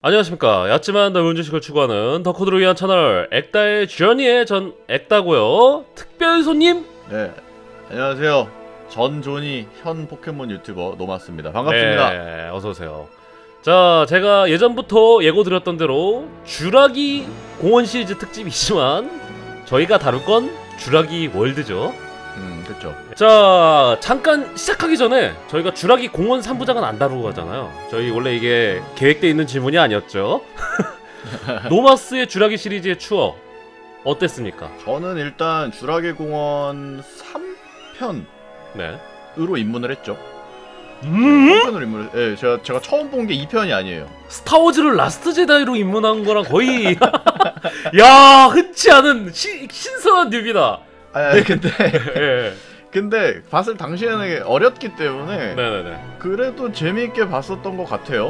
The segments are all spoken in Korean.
안녕하십니까. 얕지만 넓은 주식을 추구하는 덕후들을 위한 채널 액다의 주연이의 전 액다고요. 특별 손님? 네, 안녕하세요. 전 존이 현 포켓몬 유튜버 노마스입니다. 반갑습니다. 네, 어서오세요. 자, 제가 예전부터 예고드렸던 대로 쥬라기 공원 시리즈 특집이지만 저희가 다룰 건 쥬라기 월드죠. 그쵸. 자, 잠깐 시작하기 전에 저희가 쥬라기 공원 3부작은 안 다루고 가잖아요. 저희 원래 이게 계획되어 있는 질문이 아니었죠. 노마스의 쥬라기 시리즈의 추억 어땠습니까? 저는 일단 쥬라기 공원 3편으로 네. 입문을 했죠. 3편으로 입문을. 네, 제가 처음 본 게 2편이 아니에요. 스타워즈를 라스트 제다이로 입문한 거랑 거의 야, 흔치 않은 신선한 뉴비다. 아니 근데 예. 근데 봤을 당시에는 어렸기 때문에 네네네. 그래도 재미있게 봤었던 것 같아요.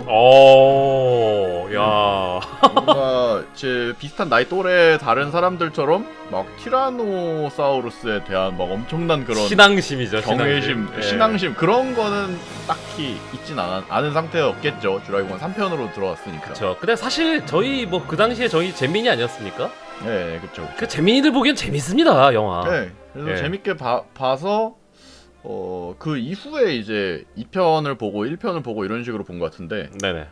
야. 뭔가 제 비슷한 나이 또래 다른 사람들처럼 막 티라노사우루스에 대한 막 엄청난 그런 신앙심이죠. 경외심, 예. 신앙심 그런 거는 딱히 있진 않은 상태였겠죠. 쥬라기공원 3편으로 들어왔으니까. 그쵸. 근데 사실 저희 뭐 그 당시에 저희 재민이 아니었습니까? 네, 그쵸. 그 재민이들 보기엔 재밌습니다, 영화. 네, 그래서 예. 재밌게 봐서 그 이후에 이제 2편을 보고 1편을 보고 이런 식으로 본 것 같은데. 네네.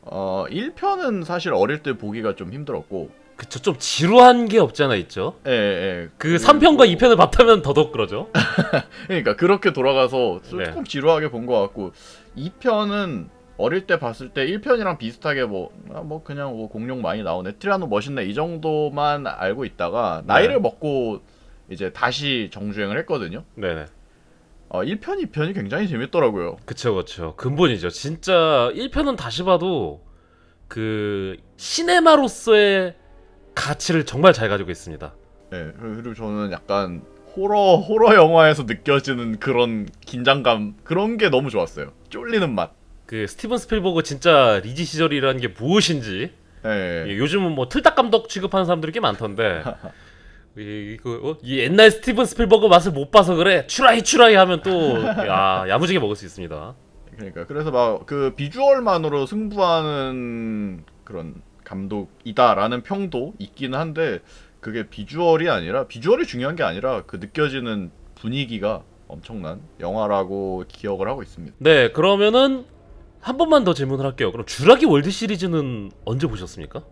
1편은 사실 어릴 때 보기가 좀 힘들었고. 그쵸. 좀 지루한 게 없지 않아 있죠. 예, 예. 그 3편과 2편을 봤다면 더더욱 그러죠. 그러니까 그렇게 돌아가서 네. 조금 지루하게 본 것 같고 2편은 어릴 때 봤을 때 1편이랑 비슷하게 뭐 그냥 뭐 공룡 많이 나오네, 티라노 멋있네 이 정도만 알고 있다가 나이를 먹고 이제 다시 정주행을 했거든요. 네네. 1편, 2편이 굉장히 재밌더라고요. 그쵸. 근본이죠. 진짜 1편은 다시 봐도 그 시네마로서의 가치를 정말 잘 가지고 있습니다. 네, 그리고 저는 약간 호러 영화에서 느껴지는 그런 긴장감, 그런 게 너무 좋았어요. 쫄리는 맛. 그 스티븐 스필버그 진짜 리지 시절이라는 게 무엇인지. 네. 요즘은 뭐 틀딱 감독 취급하는 사람들이 꽤 많던데 이 옛날 스티븐 스필버그 맛을 못 봐서 그래 추라이 하면 또 야무지게 먹을 수 있습니다. 그러니까 그래서 막 그 비주얼만으로 승부하는 그런 감독이다라는 평도 있기는 한데, 그게 비주얼이 중요한 게 아니라 그 느껴지는 분위기가 엄청난 영화라고 기억을 하고 있습니다. 네, 그러면은 한 번만 더 질문을 할게요. 그럼 쥬라기 월드 시리즈는 언제 보셨습니까?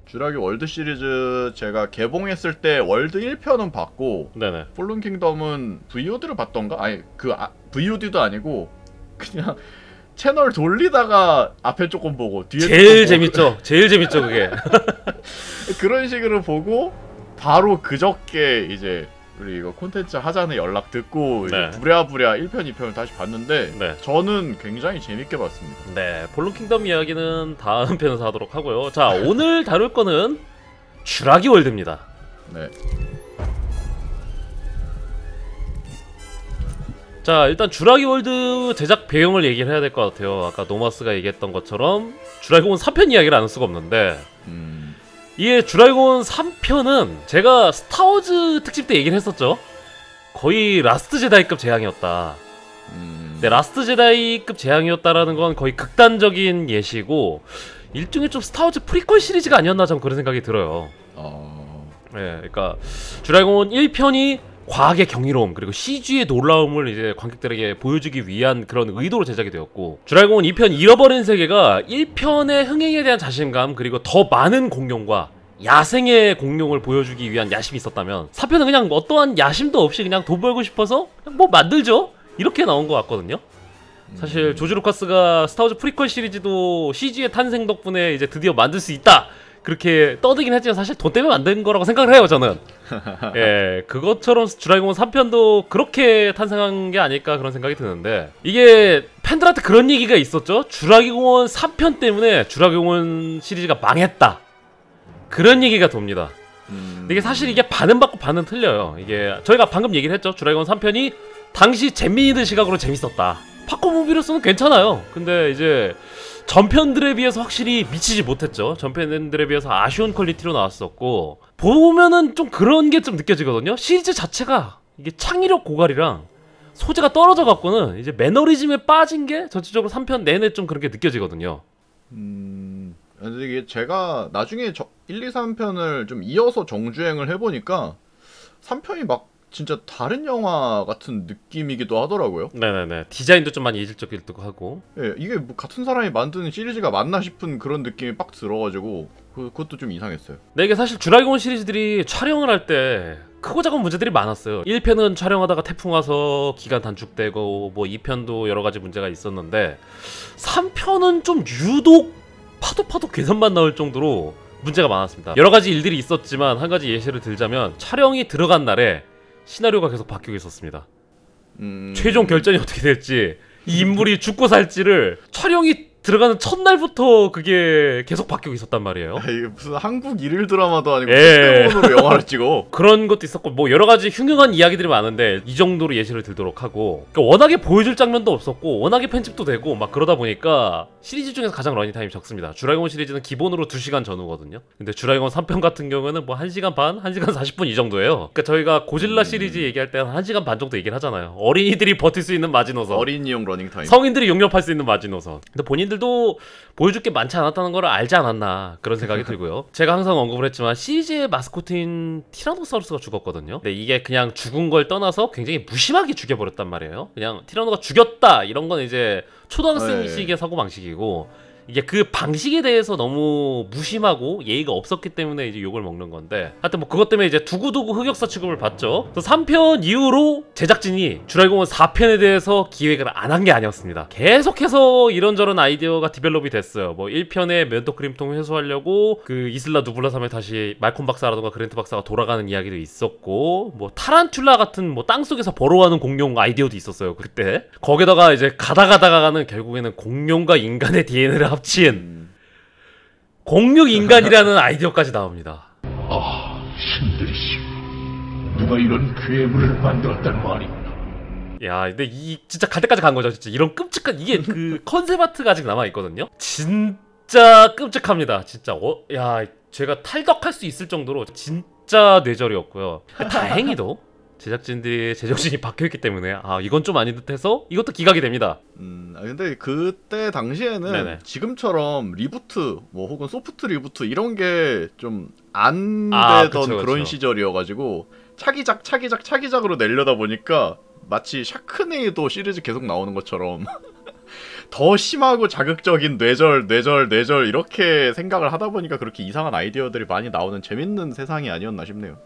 쥬라기 월드 시리즈 제가 개봉했을 때 월드 1편은 봤고, 네네. 폴른 킹덤은 VOD를 봤던가? 아니 VOD도 아니고 그냥 채널 돌리다가 앞에 조금 보고 뒤에 제일 재밌죠. 제일 재밌죠 그게. 그런 식으로 보고 바로 그저께 이제 우리 이거 콘텐츠 하자는 연락 듣고 네. 이제 부랴부랴 1편, 2편을 다시 봤는데 네. 저는 굉장히 재밌게 봤습니다. 네, 폴른 킹덤 이야기는 다음 편에서 하도록 하고요. 자, 오늘 다룰 거는 쥬라기 월드입니다. 네. 자, 일단 쥬라기 월드 제작 배경을 얘기를 해야 될 것 같아요. 아까 노마스가 얘기했던 것처럼 쥬라기 공원 3편 이야기를 안 할 수가 없는데 이게 쥬라기 공원 3편은 제가 스타워즈 특집 때 얘기를 했었죠. 거의 라스트 제다이급 재앙이었다. 네, 라스트 제다이급 재앙이었다라는 건 거의 극단적인 예시고 일종의 좀 스타워즈 프리퀄 시리즈가 아니었나 좀 그런 생각이 들어요. 네, 그러니까 쥬라기 공원 1편이 과학의 경이로움 그리고 CG의 놀라움을 이제 관객들에게 보여주기 위한 그런 의도로 제작이 되었고, 쥬라기 공원 2편 잃어버린 세계가 1편의 흥행에 대한 자신감 그리고 더 많은 공룡과 야생의 공룡을 보여주기 위한 야심이 있었다면 4편은 그냥 어떠한 야심도 없이 그냥 돈 벌고 싶어서 그냥 뭐 만들죠? 이렇게 나온 것 같거든요. 사실 조지 루카스가 스타워즈 프리퀄 시리즈도 CG의 탄생 덕분에 이제 드디어 만들 수 있다 그렇게 떠들긴 했지만 사실 돈 때문에 만든 거라고 생각을 해요 저는. 예, 그것처럼 쥬라기 공원 3편도 그렇게 탄생한 게 아닐까 그런 생각이 드는데, 이게 팬들한테 그런 얘기가 있었죠. 쥬라기 공원 3편 때문에 쥬라기 공원 시리즈가 망했다 그런 얘기가 돕니다. 근데 이게 사실 이게 반은 받고 반은 틀려요. 이게 저희가 방금 얘기를 했죠. 쥬라기 공원 3편이 당시 잼민이들 시각으로 재밌었다. 팝콘 무비로서는 괜찮아요. 근데 이제 전편들에 비해서 확실히 미치지 못했죠. 전편들에 비해서 아쉬운 퀄리티로 나왔었고, 보면은 좀 그런 게 좀 느껴지거든요. 시리즈 자체가 이게 창의력 고갈이랑 소재가 떨어져 갖고는 이제 매너리즘에 빠진 게 전체적으로 3편 내내 좀 그렇게 느껴지거든요. 근데 이게 제가 나중에 1, 2, 3편을 좀 이어서 정주행을 해보니까 3편이 막 진짜 다른 영화 같은 느낌이기도 하더라고요. 네네네. 디자인도 좀 많이 이질적이기도 하고. 예, 이게 뭐 같은 사람이 만드는 시리즈가 맞나 싶은 그런 느낌이 빡 들어가지고 그것도 좀 이상했어요. 네, 이게 사실 주라기공 시리즈들이 촬영을 할 때 크고 작은 문제들이 많았어요. 1편은 촬영하다가 태풍 와서 기간 단축되고 뭐 2편도 여러 가지 문제가 있었는데 3편은 좀 유독 파도 괴산만 나올 정도로 문제가 많았습니다. 여러 가지 일들이 있었지만 한 가지 예시를 들자면 촬영이 들어간 날에 시나리오가 계속 바뀌고 있었습니다. 최종 결전이 어떻게 될지, 이 인물이 죽고 살지를 촬영이 들어가는 첫날부터 그게 계속 바뀌고 있었단 말이에요. 이게 무슨 한국 일일 드라마도 아니고 예. 스테본으로 영화를 찍어. 그런 것도 있었고 뭐 여러 가지 흉흉한 이야기들이 많은데 이 정도로 예시를 들도록 하고, 그러니까 워낙에 보여줄 장면도 없었고 워낙에 편집도 되고 막 그러다 보니까 시리즈 중에서 가장 러닝타임이 적습니다. 주라기공 시리즈는 기본으로 2시간 전후거든요. 근데 주라기공 3편 같은 경우에는 뭐 1시간 반, 1시간 40분 이 정도예요. 그러니까 저희가 고질라 시리즈 얘기할 때 한 1시간 반 정도 얘기를 하잖아요. 어린이들이 버틸 수 있는 마지노선, 어린이용 러닝타임, 성인들이 용접할 수 있는 마지노선. 근데 본인들도 보여줄 게 많지 않았다는 걸 알지 않았나 그런 생각이 들고요. 제가 항상 언급을 했지만 시리즈의 마스코트인 티라노사우루스가 죽었거든요. 근데 이게 그냥 죽은 걸 떠나서 굉장히 무심하게 죽여버렸단 말이에요. 그냥 티라노가 죽였다 이런 건 이제 초등학생식의 사고방식이고, 이게 그 방식에 대해서 너무 무심하고 예의가 없었기 때문에 이제 욕을 먹는 건데, 하여튼 뭐 그것 때문에 이제 두고두고 흑역사 취급을 받죠. 그래서 3편 이후로 제작진이 주라기공원 4편에 대해서 기획을 안 한 게 아니었습니다. 계속해서 이런저런 아이디어가 디벨롭이 됐어요. 뭐 1편에 멘토 크림통 회수하려고 그 이슬라 누블라 섬에 다시 말콤 박사라던가 그랜트 박사가 돌아가는 이야기도 있었고, 뭐 타란툴라 같은 뭐 땅속에서 벌어가는 공룡 아이디어도 있었어요 그때. 거기다가 이제 가다가는 결국에는 공룡과 인간의 DNA를 합친 공룡인간이라는 아이디어까지 나옵니다. 아, 신들이시여, 누가 이런 괴물을 만들었단 말이구나. 야, 근데 이 진짜 갈 때까지 간 거죠. 진짜 이런 끔찍한, 이게 그 컨셉 아트가 아직 남아 있거든요. 진짜 끔찍합니다. 진짜 야, 제가 탈덕할 수 있을 정도로 진짜 뇌절이었고요. 다행히도 제정신이 박혀있기 때문에 이건 좀 아닌 듯해서 이것도 기각이 됩니다. 근데 그때 당시에는 네네. 지금처럼 리부트 뭐 혹은 소프트 리부트 이런 게 좀 안 되던 그쵸. 그런 시절이어가지고 차기작으로 내려다 보니까 마치 샤크네이도 시리즈 계속 나오는 것처럼 더 심하고 자극적인 뇌절 이렇게 생각을 하다 보니까 그렇게 이상한 아이디어들이 많이 나오는 재밌는 세상이 아니었나 싶네요.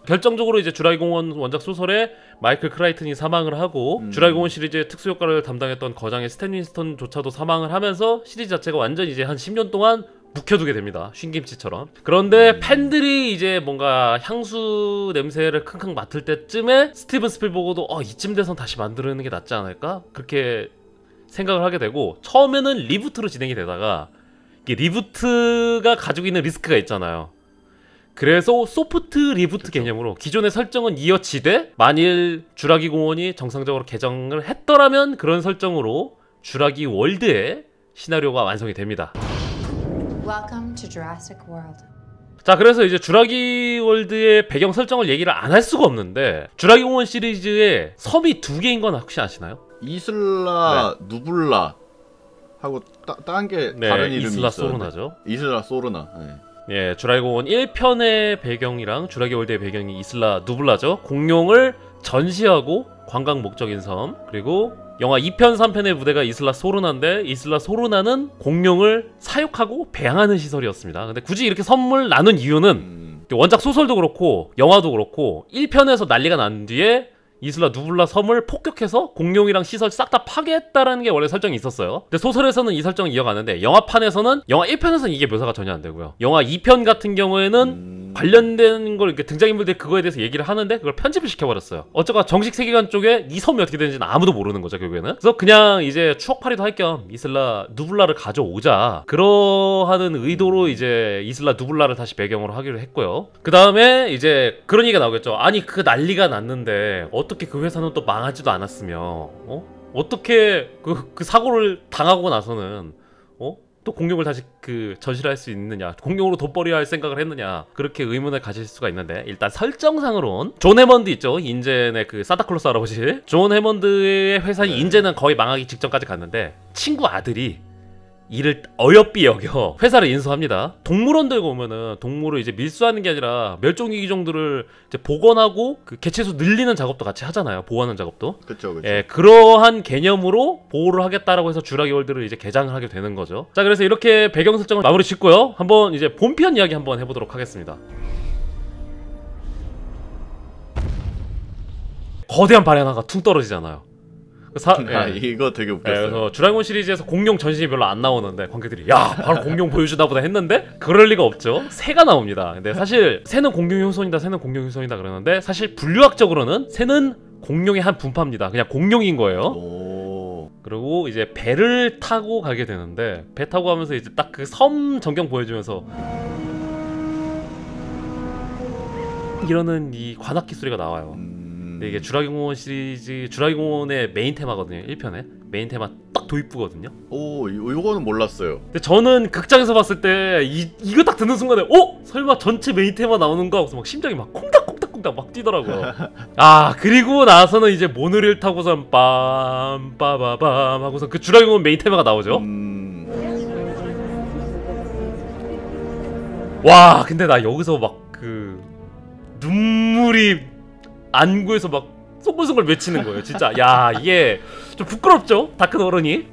결정적으로 이제 주라기공원 원작 소설에 마이클 크라이튼이 사망을 하고 주라기공원 시리즈의 특수효과를 담당했던 거장의 스탠 윈스턴조차도 사망을 하면서 시리즈 자체가 완전 이제 한 10년 동안 묵혀두게 됩니다. 쉰김치처럼. 그런데 팬들이 이제 뭔가 향수 냄새를 킁킁 맡을 때쯤에 스티븐 스필버그도 이쯤 돼선 다시 만드는 게 낫지 않을까? 그렇게 생각을 하게 되고, 처음에는 리부트로 진행이 되다가 이게 리부트가 가지고 있는 리스크가 있잖아요. 그래서 소프트 리부트 개념으로 기존의 설정은 이어지되 만일 주라기 공원이 정상적으로 개정을 했더라면 그런 설정으로 주라기 월드의 시나리오가 완성이 됩니다. Welcome to Jurassic World. 자, 그래서 이제 주라기 월드의 배경 설정을 얘기를 안 할 수가 없는데, 주라기 공원 시리즈의 섬이 2개인 건 혹시 아시나요? 이슬라 누블라 하고 다른 게 다른 이름이 이슬라 있었는데. 소르나죠. 이슬라 소르나. 네. 예, 주라기 공원 1편의 배경이랑 주라기 월드의 배경이 이슬라 누블라죠. 공룡을 전시하고 관광 목적인 섬. 그리고 영화 2편, 3편의 무대가 이슬라 소르나인데, 이슬라 소르나는 공룡을 사육하고 배양하는 시설이었습니다. 근데 굳이 이렇게 섬을 나눈 이유는 원작 소설도 그렇고 영화도 그렇고 1편에서 난리가 난 뒤에 이슬라 누블라 섬을 폭격해서 공룡이랑 시설 싹 다 파괴했다라는 게 원래 설정이 있었어요. 근데 소설에서는 이 설정을 이어가는데, 영화판에서는 영화 1편에서는 이게 묘사가 전혀 안 되고요. 영화 2편 같은 경우에는 관련된 걸 이렇게 등장인물들이 그거에 대해서 얘기를 하는데 그걸 편집을 시켜버렸어요. 어쩌가 정식 세계관 쪽에 이 섬이 어떻게 되는지는 아무도 모르는 거죠, 결국에는. 그래서 그냥 이제 추억팔이도 할 겸 이슬라 누블라를 가져오자, 그러하는 의도로 이제 이슬라 누블라를 다시 배경으로 하기로 했고요. 그 다음에 이제 그런 얘기가 나오겠죠. 아니, 그 난리가 났는데 어떻게 그 회사는 또 망하지도 않았으며 어떻게 그 사고를 당하고 나서는 또 공룡을 다시 그 전시를 할 수 있느냐, 공룡으로 돋벌이 할 생각을 했느냐, 그렇게 의문을 가질 수가 있는데, 일단 설정상으론 존 해먼드 있죠, 인젠의 그 산타클로스 할아버지. 존 해먼드의 회사인 인젠은 거의 망하기 직전까지 갔는데 친구 아들이 이를 어여삐 여겨 회사를 인수합니다. 동물원들 보면은 동물을 이제 밀수하는 게 아니라 멸종위기 종들을 이제 복원하고 그 개체수 늘리는 작업도 같이 하잖아요. 보호하는 작업도. 그쵸. 예, 그러한 개념으로 보호를 하겠다라고 해서 주라기 월드를 이제 개장을 하게 되는 거죠. 자, 그래서 이렇게 배경 설정을 마무리 짓고요. 한번 이제 본편 이야기 한번 해보도록 하겠습니다. 거대한 발 하나가 퉁 떨어지잖아요. 이거 되게 웃겼어요. 그래서 주라기몬 시리즈에서 공룡 전신이 별로 안 나오는데 관객들이 야 바로 공룡 보여주나 보다 했는데 그럴 리가 없죠. 새가 나옵니다. 근데 사실 새는 공룡의 후손이다, 새는 공룡의 후손이다 그러는데 사실 분류학적으로는 새는 공룡의 한 분파입니다. 그냥 공룡인 거예요. 오. 그리고 이제 배를 타고 가게 되는데 배 타고 가면서 이제 딱 그 섬 전경 보여주면서 이러는 이 관악기 소리가 나와요. 근데 이게 주라기공원 시리즈 주라기공원의 메인 테마거든요. 1편에 메인 테마 딱 도입부거든요. 오, 이거는 몰랐어요. 근데 저는 극장에서 봤을 때 이거 딱 듣는 순간에 설마 전체 메인 테마 나오는가 하고서 막 심장이 막 콩닥콩닥콩닥 막 뛰더라고요. 아, 그리고 나서는 이제 모노레일 타고선 빰빠바밤 하고서 그 주라기공원 메인 테마가 나오죠. 와, 근데 나 여기서 막 그 눈물이 안구에서 막 송글송글 맺히는 거예요. 진짜 야, 이게 좀 부끄럽죠? 다 큰 어른이.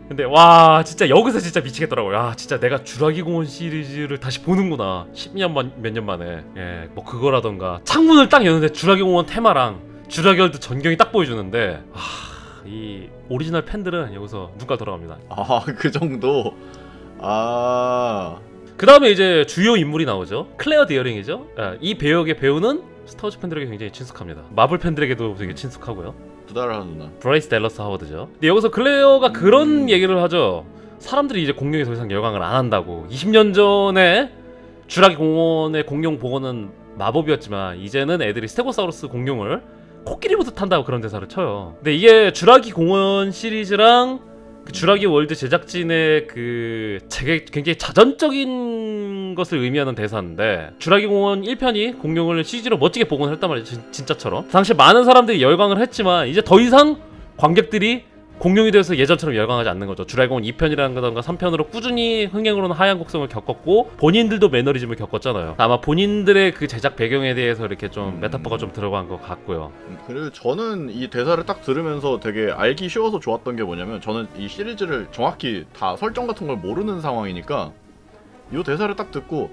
근데 와, 진짜 여기서 진짜 미치겠더라고요. 야, 진짜 내가 주라기공원 시리즈를 다시 보는구나. 10년 몇 년 만에. 예, 뭐 그거라던가 창문을 딱 여는데 주라기공원 테마랑 주라기월드 전경이 딱 보여주는데 이 오리지널 팬들은 여기서 눈깔 돌아갑니다. 아, 그 정도. 그 다음에 이제 주요 인물이 나오죠. 클레어 디어링이죠. 이 배역의 배우는 스타워즈 팬들에게 굉장히 친숙합니다. 마블 팬들에게도 되게 친숙하고요. 부다라 누나. 브라이스 댈러스 하워드죠. 근데 여기서 클레어가 그런 얘기를 하죠. 사람들이 이제 공룡에 더 이상 열광을 안 한다고. 20년 전에 주라기 공원의 공룡 복원은 마법이었지만 이제는 애들이 스테고사우루스 공룡을 코끼리부터 탄다고 그런 대사를 쳐요. 근데 이게 주라기 공원 시리즈랑 그 주라기 월드 제작진의 그 굉장히 자전적인 것을 의미하는 대사인데 주라기 공원 1편이 공룡을 CG로 멋지게 복원을 했단 말이에요. 진짜처럼. 당시 많은 사람들이 열광을 했지만 이제 더 이상 관객들이 공룡에 대해서 예전처럼 열광하지 않는 거죠. 주라기 공원 2편이라던가 3편으로 꾸준히 흥행으로는 하향 곡성을 겪었고 본인들도 매너리즘을 겪었잖아요. 아마 본인들의 그 제작 배경에 대해서 이렇게 좀 메타포가 좀 들어간 것 같고요. 그리고 저는 이 대사를 딱 들으면서 되게 알기 쉬워서 좋았던 게 뭐냐면 저는 이 시리즈를 정확히 다 설정 같은 걸 모르는 상황이니까 이 대사를 딱 듣고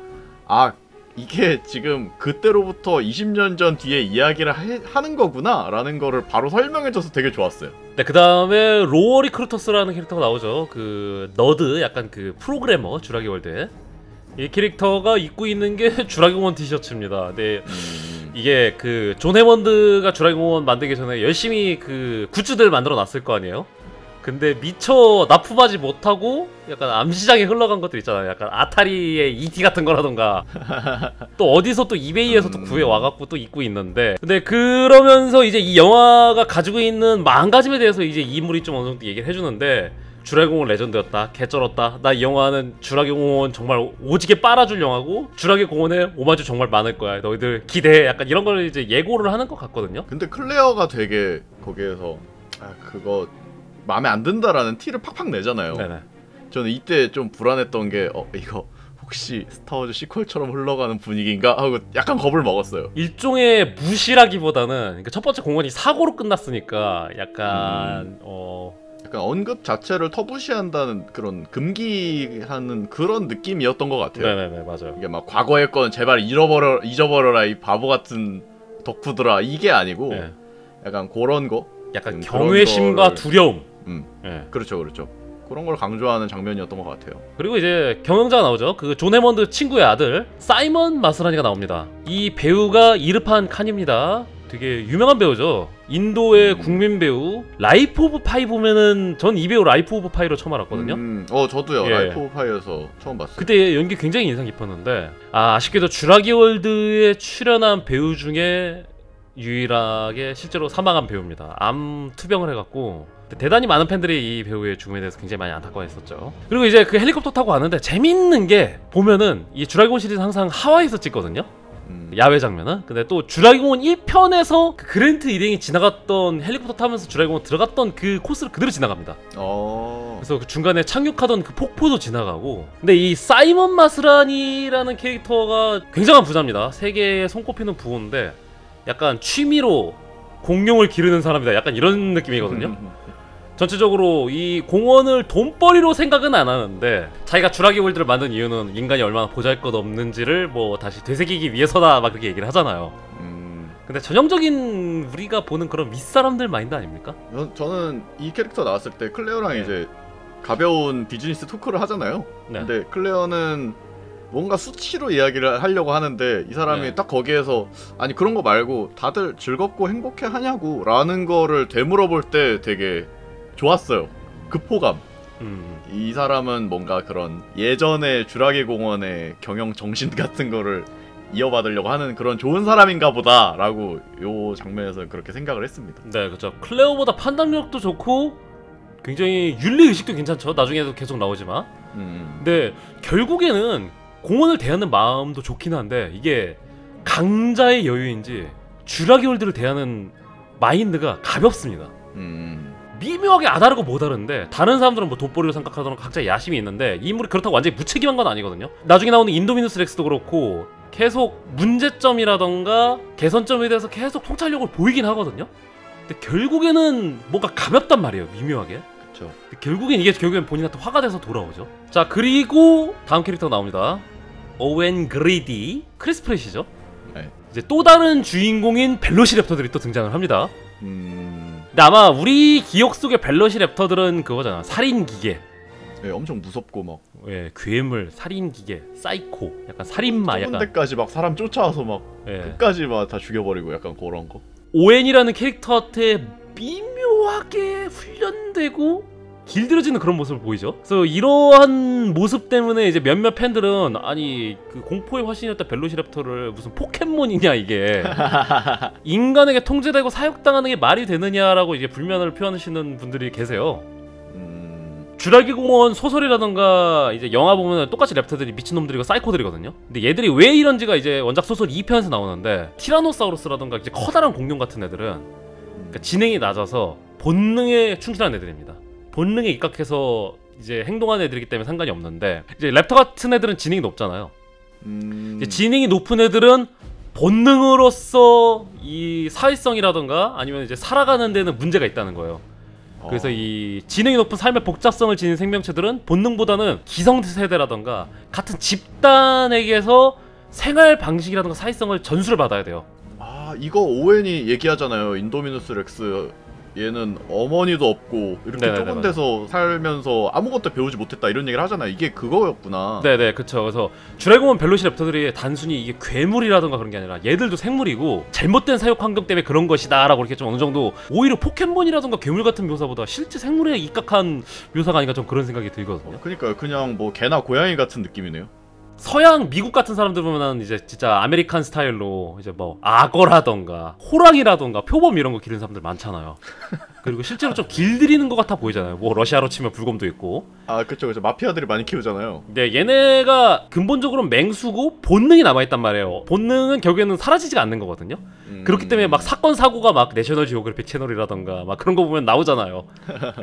이게 지금 그때로부터 20년 전 뒤에 이야기를 하는 거구나 라는 거를 바로 설명해줘서 되게 좋았어요. 네, 그 다음에 로어 리크루터스라는 캐릭터가 나오죠. 그 너드 약간 그 프로그래머 주라기 월드에 이 캐릭터가 입고 있는 게 주라기공원 티셔츠입니다. 네, 이게 그 존 해먼드가 주라기공원 만들기 전에 열심히 그 굿즈들 만들어 놨을 거 아니에요. 근데 미처 납품하지 못하고 약간 암시장에 흘러간 것들 있잖아요. 약간 아타리의 ET 같은 거라던가 또 어디서 또 이베이에서 또 구해 와갖고 또 입고 있는데 근데 그러면서 이제 이 영화가 가지고 있는 마음가짐에 대해서 이제 인물이 좀 어느 정도 얘기를 해주는데 주라기공원 레전드였다. 개쩔었다. 나 이 영화는 주라기공원 정말 오지게 빨아줄 영화고 주라기공원에 오마주 정말 많을 거야. 너희들 기대해. 약간 이런 걸 이제 예고를 하는 것 같거든요. 근데 클레어가 되게 거기에서 그거 마음에 안 든다라는 티를 팍팍 내잖아요. 네네. 저는 이때 좀 불안했던 게 이거 혹시 스타워즈 시퀄처럼 흘러가는 분위기인가 하고 약간 겁을 먹었어요. 일종의 무시라기보다는 그러니까 첫 번째 공원이 사고로 끝났으니까 약간 약간 언급 자체를 터부시한다는 그런 금기하는 그런 느낌이었던 것 같아요. 네네네, 맞아요. 이게 막 과거의 건 제발 잊어버려라 이 바보 같은 덕후들아 이게 아니고 네. 약간 그런 거 약간 경외심과 두려움. 네. 그렇죠. 그런 걸 강조하는 장면이었던 것 같아요. 그리고 이제 경영자가 나오죠. 그 존 해먼드 친구의 아들 사이먼 마스라니가 나옵니다. 이 배우가 이르판 칸입니다. 되게 유명한 배우죠. 인도의 국민 배우. 라이프 오브 파이 보면은 전 이 배우 라이프 오브 파이로 처음 알았거든요. 저도요. 예. 라이프 오브 파이에서 처음 봤어요. 그때 연기 굉장히 인상 깊었는데 아쉽게도 주라기 월드에 출연한 배우 중에 유일하게 실제로 사망한 배우입니다. 암 투병을 해갖고 대단히 많은 팬들이 이 배우의 죽음에 대해서 굉장히 많이 안타까워했었죠. 그리고 이제 그 헬리콥터 타고 가는데 재밌는 게 보면은 이 주라기공원 시리즈 항상 하와이에서 찍거든요. 야외 장면은. 근데 또 주라기 공원 1편에서 그 그랜트 일행이 지나갔던 헬리콥터 타면서 주라기 공원 들어갔던 그 코스를 그대로 지나갑니다. 그래서 그 중간에 착륙하던 그 폭포도 지나가고. 근데 이 사이먼 마스라니라는 캐릭터가 굉장한 부자입니다. 세계에 손꼽히는 부호인데 약간 취미로 공룡을 기르는 사람이다, 약간 이런 느낌이거든요. 전체적으로 이 공원을 돈벌이로 생각은 안 하는데 자기가 주라기 월드를 만든 이유는 인간이 얼마나 보잘것없는지를 뭐 다시 되새기기 위해서다, 막 그렇게 얘기를 하잖아요. 근데 전형적인 우리가 보는 그런 윗사람들 마인드 아닙니까? 저는 이 캐릭터 나왔을 때 클레어랑 이제 가벼운 비즈니스 토크를 하잖아요. 근데 클레어는 뭔가 수치로 이야기를 하려고 하는데 이 사람이 딱 거기에서 아니 그런 거 말고 다들 즐겁고 행복해 하냐고 라는 거를 되물어볼 때 되게 좋았어요. 그 포감. 이 사람은 뭔가 그런 예전의 주라기 공원의 경영 정신 같은 거를 이어받으려고 하는 그런 좋은 사람인가 보다 라고 요 장면에서 그렇게 생각을 했습니다. 네, 그렇죠. 클레어보다 판단력도 좋고 굉장히 윤리의식도 괜찮죠. 나중에도 계속 나오지만. 근데 결국에는 공원을 대하는 마음도 좋긴 한데 이게 강자의 여유인지 주라기 월드를 대하는 마인드가 가볍습니다. 미묘하게 아다르고 못 다른데 다른 사람들은 뭐 돋보리로 생각하더라도 각자 야심이 있는데 이 인물이 그렇다고 완전히 무책임한 건 아니거든요. 나중에 나오는 인도미누스 렉스도 그렇고 계속 문제점이라던가 개선점에 대해서 계속 통찰력을 보이긴 하거든요. 근데 결국에는 뭔가 가볍단 말이에요, 미묘하게. 그쵸. 결국엔 이게 본인한테 화가 돼서 돌아오죠. 자, 그리고 다음 캐릭터가 나옵니다. 오웬 그리디. 크리스 프렛이죠. 네. 이제 또 다른 주인공인 벨로시랩터들이 또 등장을 합니다. 근데 아마 우리 기억 속의 벨로시랩터들은 그거잖아, 살인기계. 네, 엄청 무섭고 막 괴물, 살인기계, 사이코, 약간 살인마, 좁은 약간 데까지 막 사람 쫓아와서 막 끝까지 막 다 죽여버리고 약간 그런 거. 오웬이라는 캐릭터한테 미묘하게 훈련되고 길들여지는 그런 모습을 보이죠. 그래서 이러한 모습 때문에 이제 몇몇 팬들은 아니 그 공포의 화신이었던 벨로시랩터를 무슨 포켓몬이냐 이게 인간에게 통제되고 사육당하는 게 말이 되느냐라고 이제 불만을 표현하시는 분들이 계세요. 주라기 공원 소설이라던가 이제 영화 보면 똑같이 랩터들이 미친놈들이고 사이코들이거든요. 근데 얘들이 왜 이런지가 이제 원작 소설 2편에서 나오는데 티라노사우루스라던가 이제 커다란 공룡 같은 애들은 그러니까 지능이 낮아서 본능에 충실한 애들입니다. 본능에 입각해서 이제 행동하는 애들이기 때문에 상관이 없는데 이제 랩터 같은 애들은 지능이 높잖아요. 이제 지능이 높은 애들은 본능으로서 이 사회성이라던가 아니면 이제 살아가는 데는 문제가 있다는 거예요. 그래서 이 지능이 높은 삶의 복잡성을 지닌 생명체들은 본능보다는 기성세대라던가 같은 집단에게서 생활 방식이라던가 사회성을 전수를 받아야 돼요. 아, 이거 오웬이 얘기하잖아요. 인도미누스 렉스 얘는 어머니도 없고 이렇게 네네네, 좁은 데서 살면서 아무것도 배우지 못했다 이런 얘기를 하잖아요. 이게 그거였구나. 네네, 그쵸. 그래서 주라기공원 벨로시랩터들이 단순히 이게 괴물이라던가 그런 게 아니라 얘들도 생물이고 잘못된 사육 환경 때문에 그런 것이다 라고 이렇게 좀 어느 정도 오히려 포켓몬이라던가 괴물 같은 묘사보다 실제 생물에 입각한 묘사가 아닌가 좀 그런 생각이 들거든요. 그러니까 그냥 뭐 개나 고양이 같은 느낌이네요. 서양 미국 같은 사람들 보면은 이제 진짜 아메리칸 스타일로 이제 뭐 악어라던가 호랑이라던가 표범 이런 거 기르는 사람들 많잖아요. 그리고 실제로 좀 길들이는 것 같아 보이잖아요. 뭐 러시아로 치면 불곰도 있고. 아, 그쵸. 마피아들이 많이 키우잖아요. 근데 얘네가 근본적으로 맹수고 본능이 남아있단 말이에요. 본능은 결국에는 사라지지가 않는 거거든요. 그렇기 때문에 막 사건 사고가 막 내셔널 지오그래픽 채널이라던가 막 그런 거 보면 나오잖아요.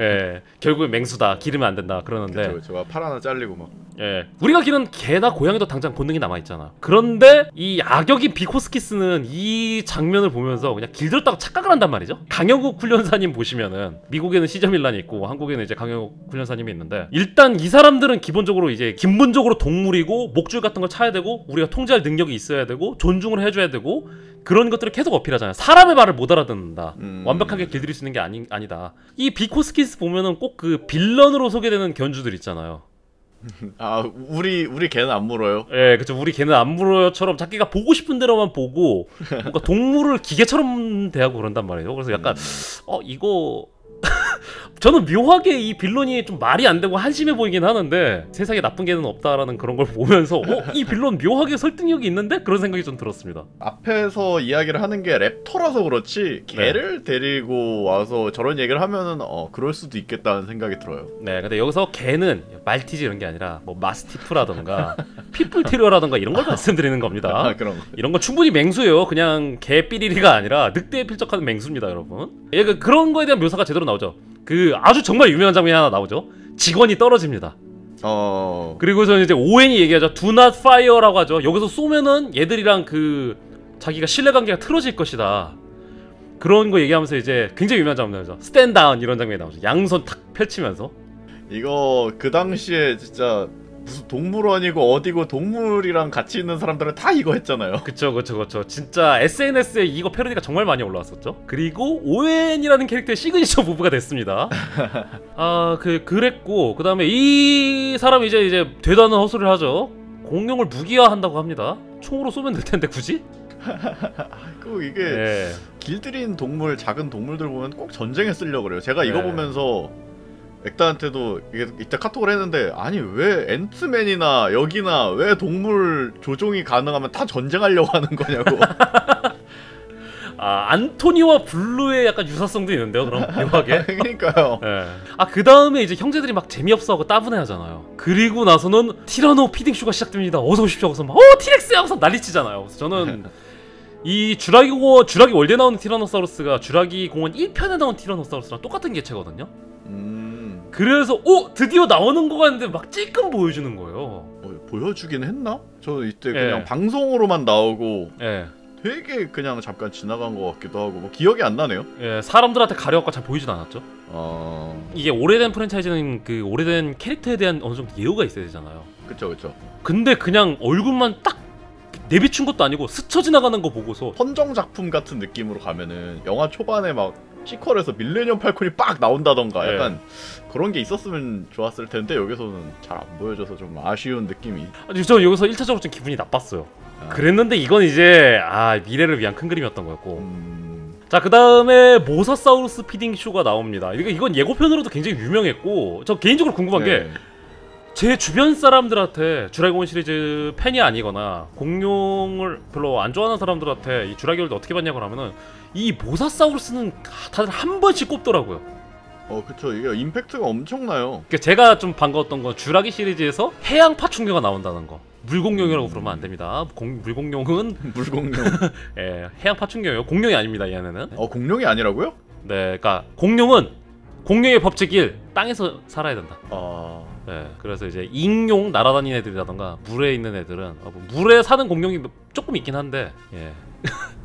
예, 결국엔 맹수다, 기르면 안 된다 그러는데. 그쵸. 팔 하나 잘리고 막. 예, 우리가 기르는 개나 고양이도 당장 본능이 남아있잖아. 그런데 이 악역인 비코스키스는 이 장면을 보면서 그냥 길들였다고 착각을 한단 말이죠. 강영욱 훈련사님 보시면은 미국에는 시저밀란이 있고 한국에는 이제 강영욱 훈련사님이 있는데 일단 이 사람들은 기본적으로 이제 근본적으로 동물이고 목줄 같은 걸 차야 되고 우리가 통제할 능력이 있어야 되고 존중을 해줘야 되고 그런 것들을 계속 어필하잖아요. 사람의 말을 못 알아듣는다. 완벽하게 길들일 수 있는 게 아니다. 이 비코스키스 보면은 꼭 그 빌런으로 소개되는 견주들 있잖아요. 아, 우리 개는 안 물어요. 예, 그쵸. 우리 개는 안 물어요처럼 자기가 보고 싶은 대로만 보고 뭔가 동물을 기계처럼 대하고 그런단 말이에요. 그래서 약간 이거 저는 묘하게 이 빌런이 좀 말이 안 되고 한심해 보이긴 하는데 세상에 나쁜 개는 없다라는 그런 걸 보면서 이 빌런 묘하게 설득력이 있는데? 그런 생각이 좀 들었습니다. 앞에서 이야기를 하는 게 랩터라서 그렇지 개를 데리고 와서 저런 얘기를 하면은 그럴 수도 있겠다는 생각이 들어요. 네, 근데 여기서 개는 말티즈 이런 게 아니라 뭐 마스티프라던가 핏불테리어라던가 이런 걸 말씀드리는 겁니다. 그런 거. 이런 건 충분히 맹수예요. 그냥 개 삐리리가 아니라 늑대에 필적하는 맹수입니다, 여러분. 그런 거에 대한 묘사가 제대로 나오죠. 아주 정말 유명한 장면이 하나 나오죠. 직원이 떨어집니다. 그리고 저는 이제 오웬이 얘기하죠. Do not fire라고 하죠. 여기서 쏘면은 얘들이랑 자기가 신뢰관계가 틀어질 것이다. 그런 거 얘기하면서 이제 굉장히 유명한 장면이죠. Stand down 이런 장면이 나오죠. 양손 탁 펼치면서. 이거 그 당시에 진짜 무슨 동물원이고 어디고 동물이랑 같이 있는 사람들은 다 이거 했잖아요. 그쵸. 진짜 SNS에 이거 패러디가 정말 많이 올라왔었죠. 그리고 오웬이라는 캐릭터의 시그니처 무브가 됐습니다. 그랬고 그 다음에 이 사람이 이제 되다는 헛소리를 하죠. 공룡을 무기화한다고 합니다. 총으로 쏘면 될 텐데 굳이? 이게 길들인 동물, 작은 동물들 보면 꼭 전쟁에 쓰려고 그래요. 제가 이거 보면서 액다한테도 이때 카톡을 했는데 아니 왜 앤트맨이나 여기나 왜 동물 조종이 가능하면 다 전쟁하려고 하는 거냐고. 안토니와 블루의 약간 유사성도 있는데요, 그럼 묘하게. 그러니까요. 그 다음에 이제 형제들이 막 재미없어하고 따분해하잖아요. 그리고 나서는 티라노 피딩쇼가 시작됩니다. 어서 오십시오 하고서 막 티렉스 하고서 난리치잖아요. 그래서 저는 이 주라기 월드에 나오는 티라노사우루스가 주라기 공원 1편에 나온 티라노사우루스랑 똑같은 개체거든요. 그래서 드디어 나오는 거 같는데 막 찔끔 보여주는 거예요. 보여주긴 했나? 저 이때 그냥 방송으로만 나오고 되게 그냥 잠깐 지나간 것 같기도 하고 뭐 기억이 안 나네요. 사람들한테 가려갖고 잘 보이진 않았죠. 이게 오래된 프랜차이즈는 오래된 캐릭터에 대한 어느 정도 예우가 있어야 되잖아요. 그쵸. 근데 그냥 얼굴만 딱 내비춘 것도 아니고 스쳐 지나가는 거 보고서 헌정 작품 같은 느낌으로 가면은 영화 초반에 막 시퀄에서 밀레니엄 팔콘이 빡 나온다던가 약간 그런 게 있었으면 좋았을 텐데 여기서는 잘 안 보여줘서 좀 아쉬운 느낌이. 저 여기서 1차적으로 좀 기분이 나빴어요. 그랬는데 이건 이제 미래를 위한 큰 그림이었던 거였고. 자, 그 다음에 모사사우루스 피딩쇼가 나옵니다. 이건 예고편으로도 굉장히 유명했고 저 개인적으로 궁금한 게 제 주변 사람들한테 주라기공원 시리즈 팬이 아니거나 공룡을 별로 안 좋아하는 사람들한테 이 주라기 월드 어떻게 봤냐고 하면은 이 모사사우루스는 다들 한 번씩 꼽더라고요. 그쵸. 이게 임팩트가 엄청나요. 제가 좀 반가웠던 건 주라기 시리즈에서 해양 파충류가 나온다는 거. 물공룡이라고 부르면 안 됩니다. 물공룡은 물공룡. 해양 파충류예요. 공룡이 아닙니다, 얘네는. 공룡이 아니라고요? 네, 그러니까 공룡은 공룡의 법칙 1, 땅에서 살아야 된다. 그래서 이제 익룡 날아다니는 애들이라던가 물에 있는 애들은 물에 사는 공룡이 조금 있긴 한데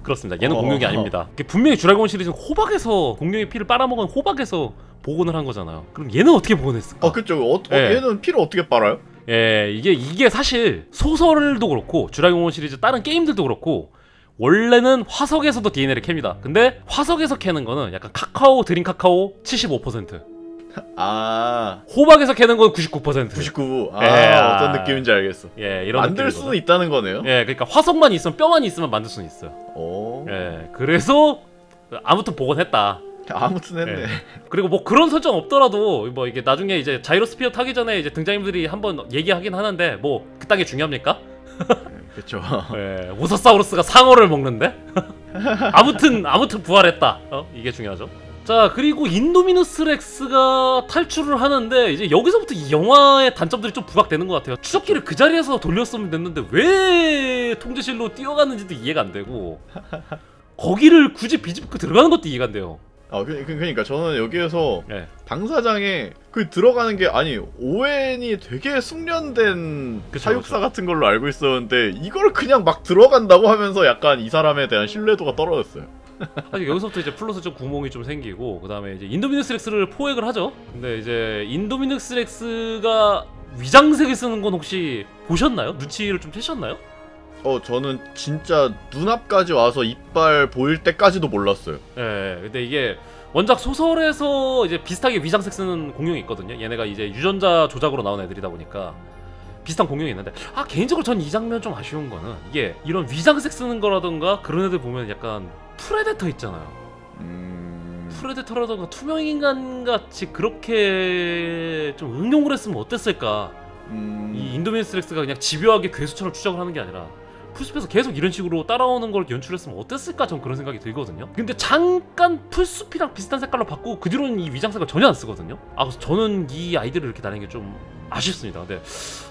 그렇습니다. 얘는 공룡이 아닙니다. 분명히 주라기공원 시리즈는 호박에서 공룡의 피를 빨아먹은 호박에서 복원을 한 거잖아요. 그럼 얘는 어떻게 복원했을까? 그쵸. 얘는 피를 어떻게 빨아요? 이게 사실 소설도 그렇고 주라기공원 시리즈 다른 게임들도 그렇고 원래는 화석에서도 DNA를 캡니다. 근데 화석에서 캐는 거는 약간 드림 카카오 75%. 호박에서 캐는 건 99%. 99. 어떤 느낌인지 알겠어. 이런 만들 수는 있다는 거네요. 그러니까 화석만 있으면 뼈만 있으면 만들 수는 있어요. 그래서 아무튼 복원했다. 아무튼 했네. 그리고 뭐 그런 설정 없더라도 뭐 이게 나중에 이제 자이로스피어 타기 전에 이제 등장인물들이 한번 얘기하긴 하는데 뭐 그딴 게 중요합니까? 그렇죠. 모사사우루스가 상어를 먹는데? 아무튼 부활했다. 이게 중요하죠. 자, 그리고 인도미누스 렉스가 탈출을 하는데 이제 여기서부터 이 영화의 단점들이 좀 부각되는 것 같아요. 추적기를 그 자리에서 돌렸으면 됐는데 왜 통제실로 뛰어갔는지도 이해가 안 되고 거기를 굳이 비집고 들어가는 것도 이해가 안 돼요. 그러니까 저는 여기에서 당사장에 들어가는 게 오웬이 되게 숙련된 사육사 같은 걸로 알고 있었는데 이걸 그냥 막 들어간다고 하면서 약간 이 사람에 대한 신뢰도가 떨어졌어요. 여기서부터 이제 플러스 좀 구멍이 좀 생기고 그 다음에 이제 인도미누스 렉스를 포획을 하죠. 근데 이제 인도미누스 렉스가 위장색을 쓰는 건 혹시 보셨나요? 눈치를 좀 채셨나요? 저는 진짜 눈앞까지 와서 이빨 보일 때까지도 몰랐어요. 근데 이게 원작 소설에서 이제 비슷하게 위장색 쓰는 공룡이 있거든요. 얘네가 이제 유전자 조작으로 나온 애들이다 보니까 비슷한 공룡이 있는데 개인적으로 전 이 장면 좀 아쉬운 거는 이게 이런 위장색 쓰는 거라던가 그런 애들 보면 약간 프레데터 있잖아요. 프레데터라던가 투명인간 같이 그렇게 좀 응용을 했으면 어땠을까. 이 인도미너스 렉스가 그냥 집요하게 괴수처럼 추적을 하는 게 아니라 풀숲에서 계속 이런 식으로 따라오는 걸 연출했으면 어땠을까, 전 그런 생각이 들거든요. 근데 잠깐 풀숲이랑 비슷한 색깔로 바꾸고 그 뒤로는 이 위장색을 전혀 안 쓰거든요. 그래서 저는 이 아이디어를 이렇게 다는 게 좀 아쉽습니다. 근데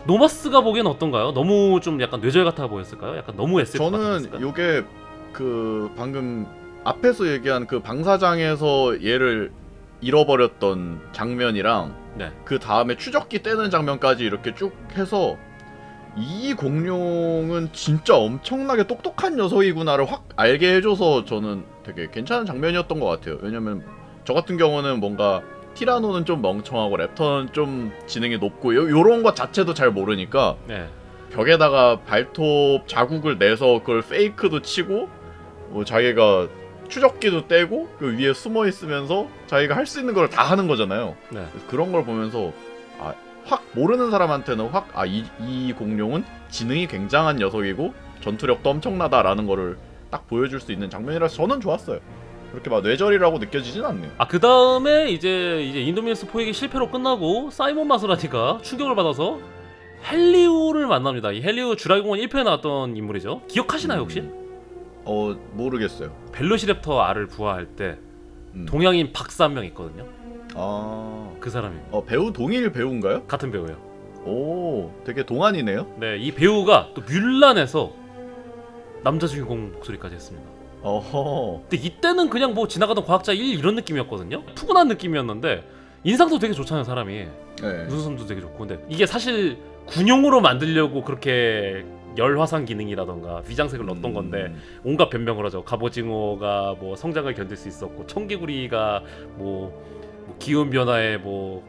노마스가 보기에는 어떤가요? 너무 좀 약간 뇌절 같아 보였을까요? 약간 너무 SF 같았을까요? 저는 요게 그 방금 앞에서 얘기한 그 방사장에서 얘를 잃어버렸던 장면이랑 네. 그 다음에 추적기 떼는 장면까지 이렇게 쭉 해서 이 공룡은 진짜 엄청나게 똑똑한 녀석이구나를 확 알게 해줘서 저는 되게 괜찮은 장면이었던 것 같아요. 왜냐면 저 같은 경우는 뭔가 티라노는 좀 멍청하고 랩터는 좀 지능이 높고 요런 것 자체도 잘 모르니까 네. 벽에다가 발톱 자국을 내서 그걸 페이크도 치고 뭐 자기가 추적기도 떼고 그 위에 숨어 있으면서 자기가 할 수 있는 걸 다 하는 거잖아요. 네. 그런 걸 보면서 확 모르는 사람한테는 확 이 공룡은 지능이 굉장한 녀석이고 전투력도 엄청나다라는 거를 딱 보여줄 수 있는 장면이라서 저는 좋았어요. 그렇게 막 뇌절이라고 느껴지진 않네요. 그 다음에 이제 인도미너스 포획이 실패로 끝나고 사이먼 마스라니가 충격을 받아서 헬리우를 만납니다. 이 헬리우 주라기공원 1편에 나왔던 인물이죠. 기억하시나요 혹시? 모르겠어요. 벨로시랩터 R을 부화할 때 동양인 박사 한 명 있거든요. 그 사람이 배우 동일 배우인가요? 같은 배우예요. 오, 되게 동안이네요. 네, 이 배우가 또 뮬란에서 남자 주인공 목소리까지 했습니다. 어허. 근데 이때는 그냥 뭐 지나가던 과학자 1 이런 느낌이었거든요. 푸근한 느낌이었는데 인상도 되게 좋잖아요, 사람이. 네. 눈썹도 되게 좋고. 근데 이게 사실 군용으로 만들려고 그렇게 열화상 기능이라던가 위장색을 넣었던 건데 온갖 변명을 하죠. 갑오징어가 뭐 성장을 견딜 수 있었고 청개구리가 뭐 기온 변화에 뭐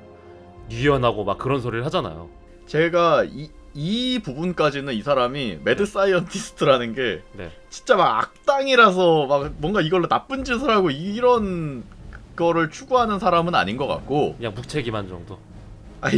유연하고 막 그런 소리를 하잖아요. 제가 이 부분까지는 이 사람이 매드 사이언티스트라는 게 네. 진짜 막 악당이라서 막 뭔가 이걸로 나쁜 짓을 하고 이런 거를 추구하는 사람은 아닌 것 같고 그냥 무책임한 정도.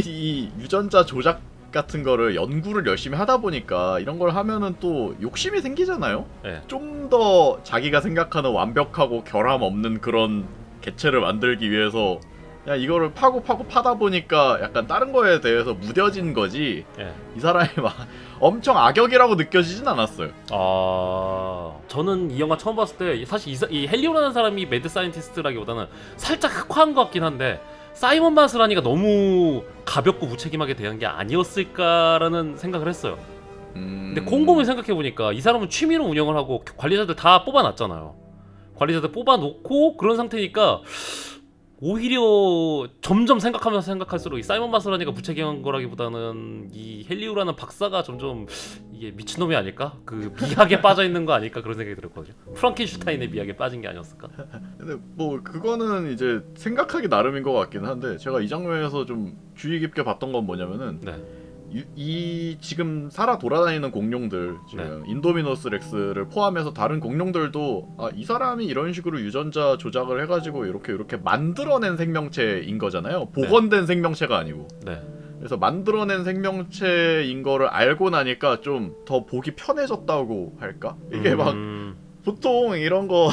이 유전자 조작 같은 거를 연구를 열심히 하다 보니까 이런 걸 하면은 또 욕심이 생기잖아요. 네. 좀 더 자기가 생각하는 완벽하고 결함 없는 그런 개체를 만들기 위해서 야 이거를 파고 파다 보니까 약간 다른 거에 대해서 무뎌진 거지. 네. 이 사람이 막 엄청 악역이라고 느껴지진 않았어요. 저는 이 영화 처음 봤을 때 사실 이 헬리오라는 사람이 매드 사이언티스트라기보다는 살짝 흑화한 것 같긴 한데 사이먼 마스라니가 너무 가볍고 무책임하게 대한 게 아니었을까라는 생각을 했어요. 근데 곰곰이 생각해보니까 이 사람은 취미로 운영을 하고 관리자들 다 뽑아놨잖아요. 관리자들 뽑아놓고 그런 상태니까 오히려 점점 생각하면서 생각할수록 이 사이먼 마스라니가 무책임한 거라기보다는 이 헬리우라는 박사가 점점 이게 미친놈이 아닐까? 그 미학에 빠져있는 거 아닐까? 그런 생각이 들었거든요. 프랑켄슈타인의 미학에 빠진 게 아니었을까? 근데 뭐 그거는 이제 생각하기 나름인 것 같긴 한데 제가 이 장면에서 좀 주의 깊게 봤던 건 뭐냐면은 네. 이 지금 살아 돌아다니는 공룡들 지금 인도미너스 렉스를 포함해서 다른 공룡들도 이 사람이 이런 식으로 유전자 조작을 해가지고 이렇게 만들어낸 생명체인 거잖아요. 복원된 생명체가 아니고. 네. 그래서 만들어낸 생명체인 거를 알고 나니까 좀 더 보기 편해졌다고 할까? 이게 막 보통 이런 거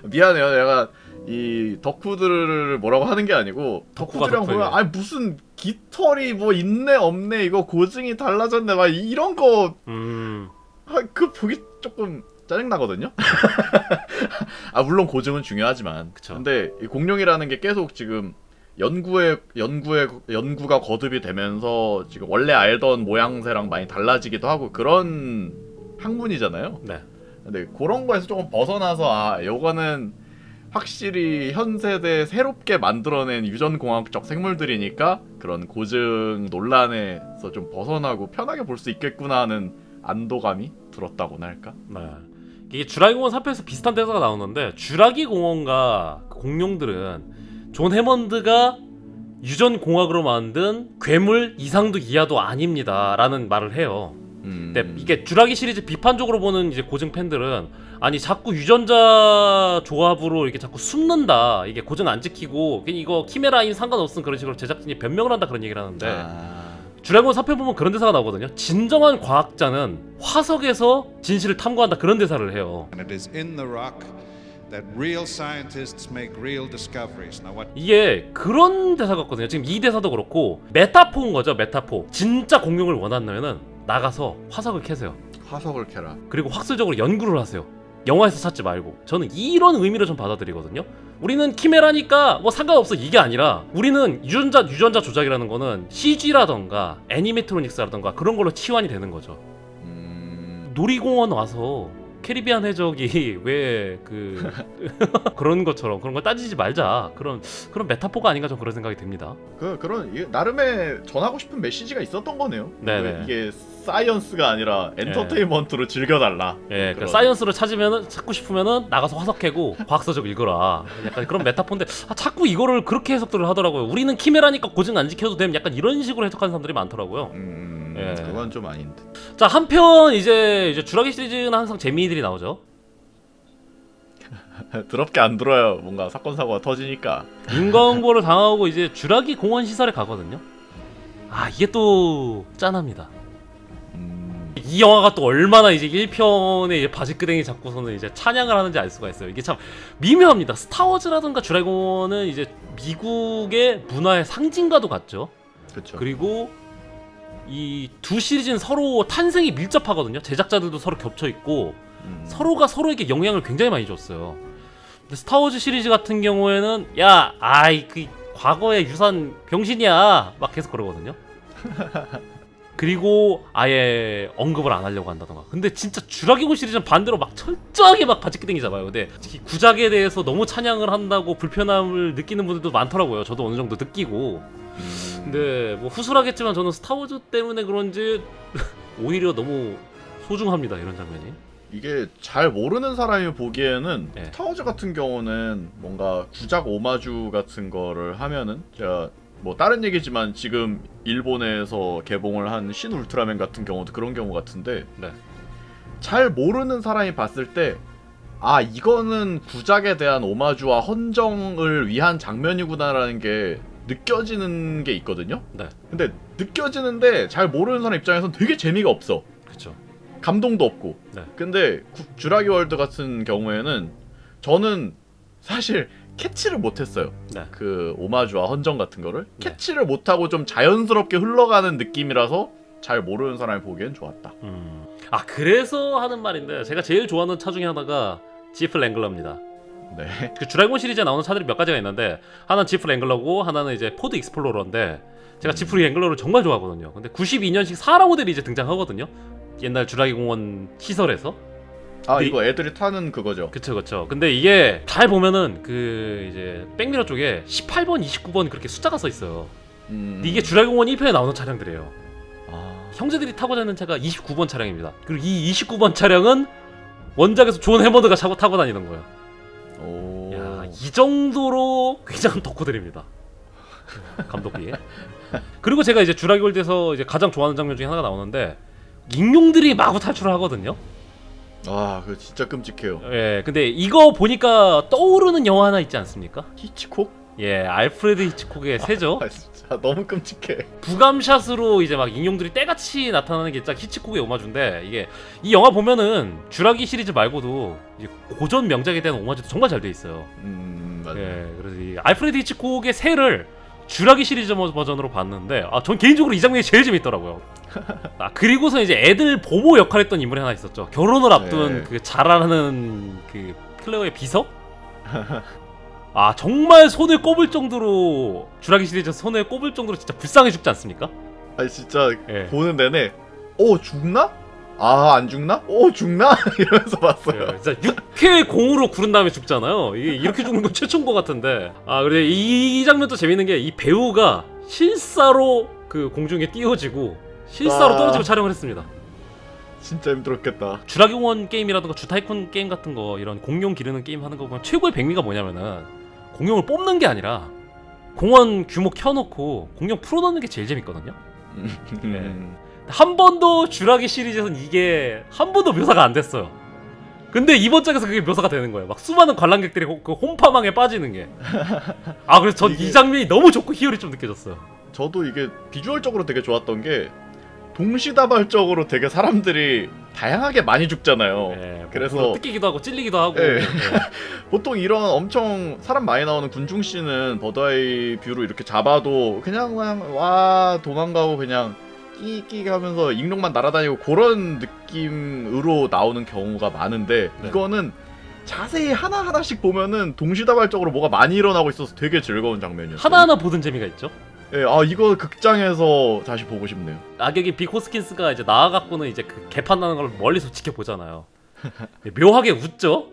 미안해요. 내가 이 덕후들을 뭐라고 하는 게 아니고 덕후들이랑 보면 무슨 깃털이 뭐 있네 없네 이거 고증이 달라졌네 막 이런 거 그 보기 조금 짜증나거든요. 물론 고증은 중요하지만 그쵸. 근데 이 공룡이라는 게 계속 지금 연구가 거듭이 되면서 지금 원래 알던 모양새랑 많이 달라지기도 하고 그런 학문이잖아요. 네. 근데 그런 거에서 조금 벗어나서 요거는 확실히 현 세대 새롭게 만들어낸 유전공학적 생물들이니까 그런 고증 논란에서 좀 벗어나고 편하게 볼 수 있겠구나 하는 안도감이 들었다고나 할까? 네. 이게 주라기 공원 4편에서 비슷한 대사가 나오는데 주라기 공원과 공룡들은 존 해먼드가 유전공학으로 만든 괴물 이상도 이하도 아닙니다 라는 말을 해요. 근데 이게 주라기 시리즈 비판적으로 보는 이제 고증 팬들은 아니 자꾸 유전자 조합으로 이렇게 자꾸 숨는다 이게 고증 안 지키고 이거 키메라인 상관없음 그런 식으로 제작진이 변명을 한다 그런 얘기를 하는데 주라기 공원 4편 보면 그런 대사가 나오거든요. 진정한 과학자는 화석에서 진실을 탐구한다 그런 대사를 해요. And it is in the rock that real scientists make real discoveries. Now what 이게 그런 대사 같거든요. 지금 이 대사도 그렇고 메타포인 거죠. 메타포. 진짜 공룡을 원한다면은 나가서 화석을 캐세요. 화석을 캐라. 그리고 학술적으로 연구를 하세요. 영화에서 찾지 말고. 저는 이런 의미로 좀 받아들이거든요. 우리는 키메라니까 뭐 상관없어 이게 아니라 우리는 유전자 조작이라는 거는 CG라던가 애니메트로닉스라던가 그런 걸로 치환이 되는 거죠. 놀이공원 와서 캐리비안 해적이 왜 그 그런 것처럼 그런 걸 따지지 말자. 그런 메타포가 아닌가 좀 그런 생각이 듭니다. 그런 나름의 전하고 싶은 메시지가 있었던 거네요. 네네. 이게 사이언스가 아니라 엔터테인먼트로 즐겨달라. 예, 그 사이언스를 찾고 싶으면은 나가서 화석 캐고 과학서적 읽어라. 약간 그런 메타포인데 자꾸 이거를 그렇게 해석들을 하더라고요. 우리는 키메라니까 고증 안 지켜도 됨. 약간 이런 식으로 해석하는 사람들이 많더라고요. 예. 그건 좀 아닌데. 자, 한편 이제 주라기 시리즈는 항상 재미들이 나오죠. 더럽게 안 들어요. 뭔가 사건 사고가 터지니까. 인과응보를 당하고 이제 주라기 공원 시설에 가거든요. 아, 이게 또 짠합니다. 이 영화가 또 얼마나 이제 1편에 이제 바지끄댕이 잡고서는 이제 찬양을 하는지 알 수가 있어요. 이게 참 미묘합니다. 스타워즈라든가 주라기 공원은 이제 미국의 문화의 상징과도 같죠. 그렇죠. 그리고 이 두 시리즈는 서로 탄생이 밀접하거든요. 제작자들도 서로 겹쳐 있고 서로가 서로에게 영향을 굉장히 많이 줬어요. 근데 스타워즈 시리즈 같은 경우에는 야, 아이 그 과거의 유산 병신이야 막 계속 그러거든요. 그리고 아예 언급을 안 하려고 한다던가. 근데 진짜 주라기공 시리즈는 반대로 막 철저하게 막 바지끄댕이 잡아요. 근데 특히 구작에 대해서 너무 찬양을 한다고 불편함을 느끼는 분들도 많더라고요. 저도 어느 정도 느끼고. 근데 뭐 후술하겠지만 저는 스타워즈 때문에 그런지 오히려 너무 소중합니다, 이런 장면이. 이게 잘 모르는 사람이 보기에는 네. 스타워즈 같은 경우는 뭔가 구작 오마주 같은 거를 하면은 제가 뭐 다른 얘기지만 지금 일본에서 개봉을 한 신 울트라맨 같은 경우도 그런 경우 같은데 네. 잘 모르는 사람이 봤을 때 아, 이거는 구작에 대한 오마주와 헌정을 위한 장면이구나라는 게 느껴지는 게 있거든요. 네. 근데 느껴지는데 잘 모르는 사람 입장에서는 되게 재미가 없어. 그쵸. 감동도 없고. 네. 근데 주라기 월드 같은 경우에는 저는 사실 캐치를 못했어요. 네. 그 오마주와 헌정 같은 거를 네. 캐치를 못하고 좀 자연스럽게 흘러가는 느낌이라서 잘 모르는 사람이 보기엔 좋았다. 아, 그래서 하는 말인데 제가 제일 좋아하는 차 중에 하나가 지프 랭글러입니다. 네. 그 주라기공 시리즈에 나오는 차들이 몇 가지가 있는데 하나는 지프 랭글러고 하나는 이제 포드 익스플로러인데 제가 지프 랭글러를 정말 좋아하거든요. 근데 92년식 4라 모델이 이제 등장하거든요. 옛날 주라기공원 시설에서. 아, 이거 애들이 타는 그거죠. 그쵸. 근데 이게 잘 보면은 그 이제 백미러 쪽에 18번, 29번 그렇게 숫자가 써 있어요. 근데 이게 주라기공원 1편에 나오는 차량들이에요. 형제들이 타고자 하는 차가 29번 차량입니다. 그리고 이 29번 차량은 원작에서 존 해머드가 타고 다니는 거예요. 오. 야, 이 정도로 굉장한 덕후들입니다. 감독이. 그리고 제가 이제 주라기 월드에서 이제 가장 좋아하는 장면 중에 하나가 나오는데 익룡들이 마구 탈출을 하거든요. 아, 그거 진짜 끔찍해요. 예, 근데 이거 보니까 떠오르는 영화 하나 있지 않습니까? 히치콕? 예, 알프레드 히치콕의 새죠. 아, 진짜 너무 끔찍해. 부감샷으로 이제 막 인형들이 때같이 나타나는 게 딱 히치콕의 오마주인데 이게 이 영화 보면은 주라기 시리즈 말고도 이제 고전 명작에 대한 오마주도 정말 잘 돼 있어요. 맞아. 예, 그래서 이 알프레드 히치콕의 새를 주라기 시리즈 버전으로 봤는데 전 개인적으로 이 장면이 제일 재밌더라고요. 아, 그리고서 이제 애들 보모 역할했던 인물이 하나 있었죠. 결혼을 앞둔 네. 그 잘하는 그 클레어의 비서? 아, 정말 손을 꼽을 정도로 주라기 시리즈에서 손을 꼽을 정도로 진짜 불쌍해 죽지 않습니까? 아니 진짜 예. 보는 내내 죽나? 아, 안 죽나? 죽나? 이러면서 봤어요. 예, 진짜 6회 공으로 구른 다음에 죽잖아요. 이게 이렇게 죽는 건 최초인 것 같은데. 아, 그래 이 장면도 재밌는 게 이 배우가 실사로 그 공중에 띄워지고 실사로 떨어지고 촬영을 했습니다. 진짜 힘들었겠다. 주라기공원 게임이라든가 주타이쿤 게임 같은 거 이런 공룡 기르는 게임 하는 거 보면 최고의 백미가 뭐냐면은 공룡을 뽑는 게 아니라 공원 규모 켜놓고 공룡 풀어놓는 게 제일 재밌거든요. 한 번도 주라기 시리즈에서는 이게 한 번도 묘사가 안 됐어요. 근데 이번 작에서 그게 묘사가 되는 거예요. 막 수많은 관람객들이 그 홈파망에 빠지는 게. 아, 그래서 전 이 장면이 너무 좋고 희열이 좀 느껴졌어요. 저도 이게 비주얼적으로 되게 좋았던 게 동시다발적으로 되게 사람들이 다양하게 많이 죽잖아요. 네, 뭐 그래서 뜯기기도 하고 찔리기도 하고. 네. 네. 보통 이런 엄청 사람 많이 나오는 군중씬은 버드아이 뷰로 이렇게 잡아도 그냥 와 도망가고 그냥 끼끼 하면서 익룡만 날아다니고 그런 느낌으로 나오는 경우가 많은데 네. 이거는 자세히 하나하나씩 보면은 동시다발적으로 뭐가 많이 일어나고 있어서 되게 즐거운 장면이었어요. 하나하나 보던 재미가 있죠. 예, 아 이거 극장에서 다시 보고 싶네요. 악역이 빅 호스킨스가 이제 나와갖고는 이제 그 개판 나는 걸 멀리서 지켜보잖아요. 묘하게 웃죠.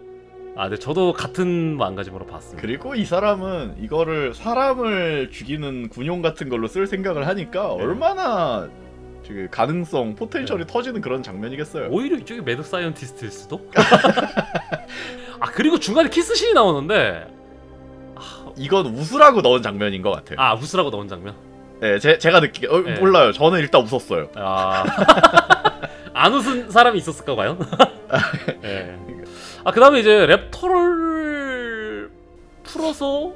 아, 네, 저도 같은 마음가짐으로 봤습니다. 그리고 이 사람은 이거를 사람을 죽이는 군용 같은 걸로 쓸 생각을 하니까 네. 얼마나 그 가능성, 포텐셜이 터지는 그런 장면이겠어요. 오히려 이쪽이 매드 사이언티스트일 수도? 아, 그리고 중간에 키스씬이 나오는데 이건 웃으라고 넣은 장면인 것 같아요. 아, 웃으라고 넣은 장면? 네, 제가 느끼게 네. 몰라요. 저는 일단 웃었어요. 아... 안 웃은 사람이 있었을까 과연? 네. 아, 그 다음에 이제 랩터를 풀어서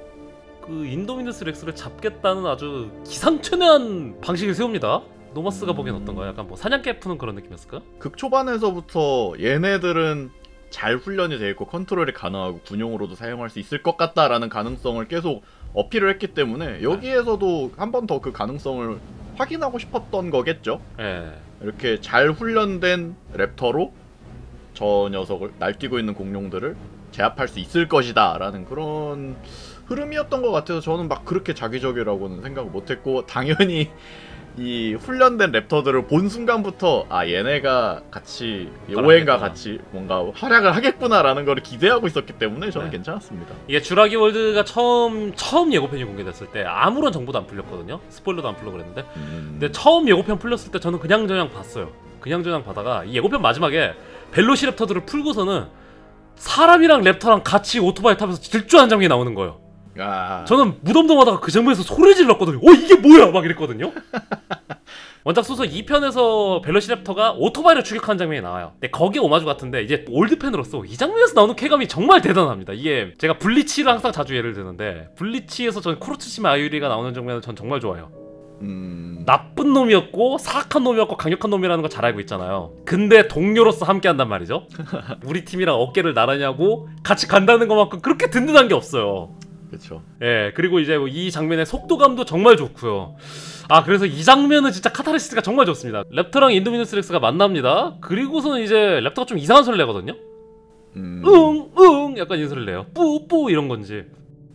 그 인도미누스 렉스를 잡겠다는 아주 기상천외한 방식을 세웁니다. 노마스가 보기엔 어떤가요? 약간 뭐 사냥개 푸는 그런 느낌이었을까? 극 초반에서부터 얘네들은 잘 훈련이 돼 있고 컨트롤이 가능하고 군용으로도 사용할 수 있을 것 같다라는 가능성을 계속 어필을 했기 때문에 여기에서도 한 번 더 그 가능성을 확인하고 싶었던 거겠죠? 예. 이렇게 잘 훈련된 랩터로 저 녀석을 날뛰고 있는 공룡들을 제압할 수 있을 것이다 라는 그런 흐름이었던 것 같아서 저는 막 그렇게 자기적이라고는 생각을 못했고 당연히 이 훈련된 랩터들을 본 순간부터 아 얘네가 같이 오엔과 같이 뭔가 활약을 하겠구나 라는 걸 기대하고 있었기 때문에 저는 네. 괜찮았습니다. 이게 주라기 월드가 처음 예고편이 공개됐을 때 아무런 정보도 안 풀렸거든요. 스포일러도 안 풀려 그랬는데 근데 처음 예고편 풀렸을 때 저는 그냥저냥 봤어요. 그냥저냥 보다가 이 예고편 마지막에 벨로시랩터들을 풀고서는 사람이랑 랩터랑 같이 오토바이 타면서 질주하는 장면이 나오는 거예요. 야. 저는 무덤덤하다가 그 장면에서 소리 질렀거든요. 이게 뭐야 막 이랬거든요. 원작 소설 2편에서 벨로시랩터가 오토바이를 추격하는 장면이 나와요. 근데 거기에 오마주 같은데 이제 올드팬으로서 이 장면에서 나오는 쾌감이 정말 대단합니다. 이게 제가 블리치를 항상 자주 예를 드는데 블리치에서 저는 쿠로츠시마 아유리가 나오는 장면은 전 정말 좋아요. 나쁜 놈이었고 사악한 놈이었고 강력한 놈이라는 거 잘 알고 있잖아요. 근데 동료로서 함께 한단 말이죠. 우리 팀이랑 어깨를 나란히 하고 같이 간다는 것만큼 그렇게 든든한 게 없어요. 그렇죠. 예, 그리고 이제 뭐 이 장면의 속도감도 정말 좋고요. 아, 그래서 이 장면은 진짜 카타르시스가 정말 좋습니다. 랩터랑 인도미누스 렉스가 만납니다. 그리고서는 이제 랩터가 좀 이상한 소리를 내거든요. 약간 이 소리를 내요. 뿌뿌 이런 건지.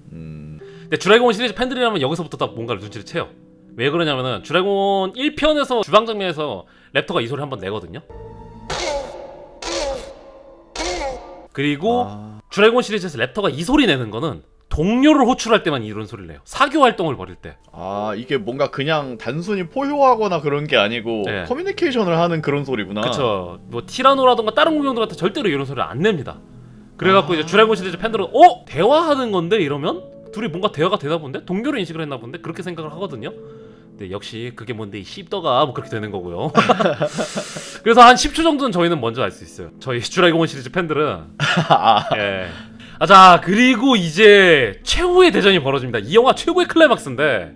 근데 드래곤 시리즈 팬들이라면 여기서부터 딱 뭔가를 눈치를 채요. 왜 그러냐면은 드래곤 1편에서 주방 장면에서 랩터가 이 소리 한번 내거든요. 그리고 드래곤 시리즈에서 랩터가 이 소리 내는 거는 동료를 호출할 때만 이런 소리를 내요. 사교 활동을 벌일 때. 아 이게 뭔가 그냥 단순히 포효하거나 그런 게 아니고 네. 커뮤니케이션을 하는 그런 소리구나. 그쵸. 뭐 티라노라던가 다른 공룡들한테 절대로 이런 소리를 안 냅니다. 그래갖고 이제 드래곤 시리즈 팬들은 대화하는 건데 이러면 둘이 뭔가 대화가 되나 본데? 동료를 인식을 했나 본데? 그렇게 생각을 하거든요. 근데 역시 그게 뭔데 이 씹더가 뭐 그렇게 되는 거고요. 그래서 한 10초 정도는 저희는 먼저 알 수 있어요. 저희 드래곤 시리즈 팬들은. 예. 아, 자, 그리고 이제 최후의 대전이 벌어집니다. 이 영화 최고의 클라이막스인데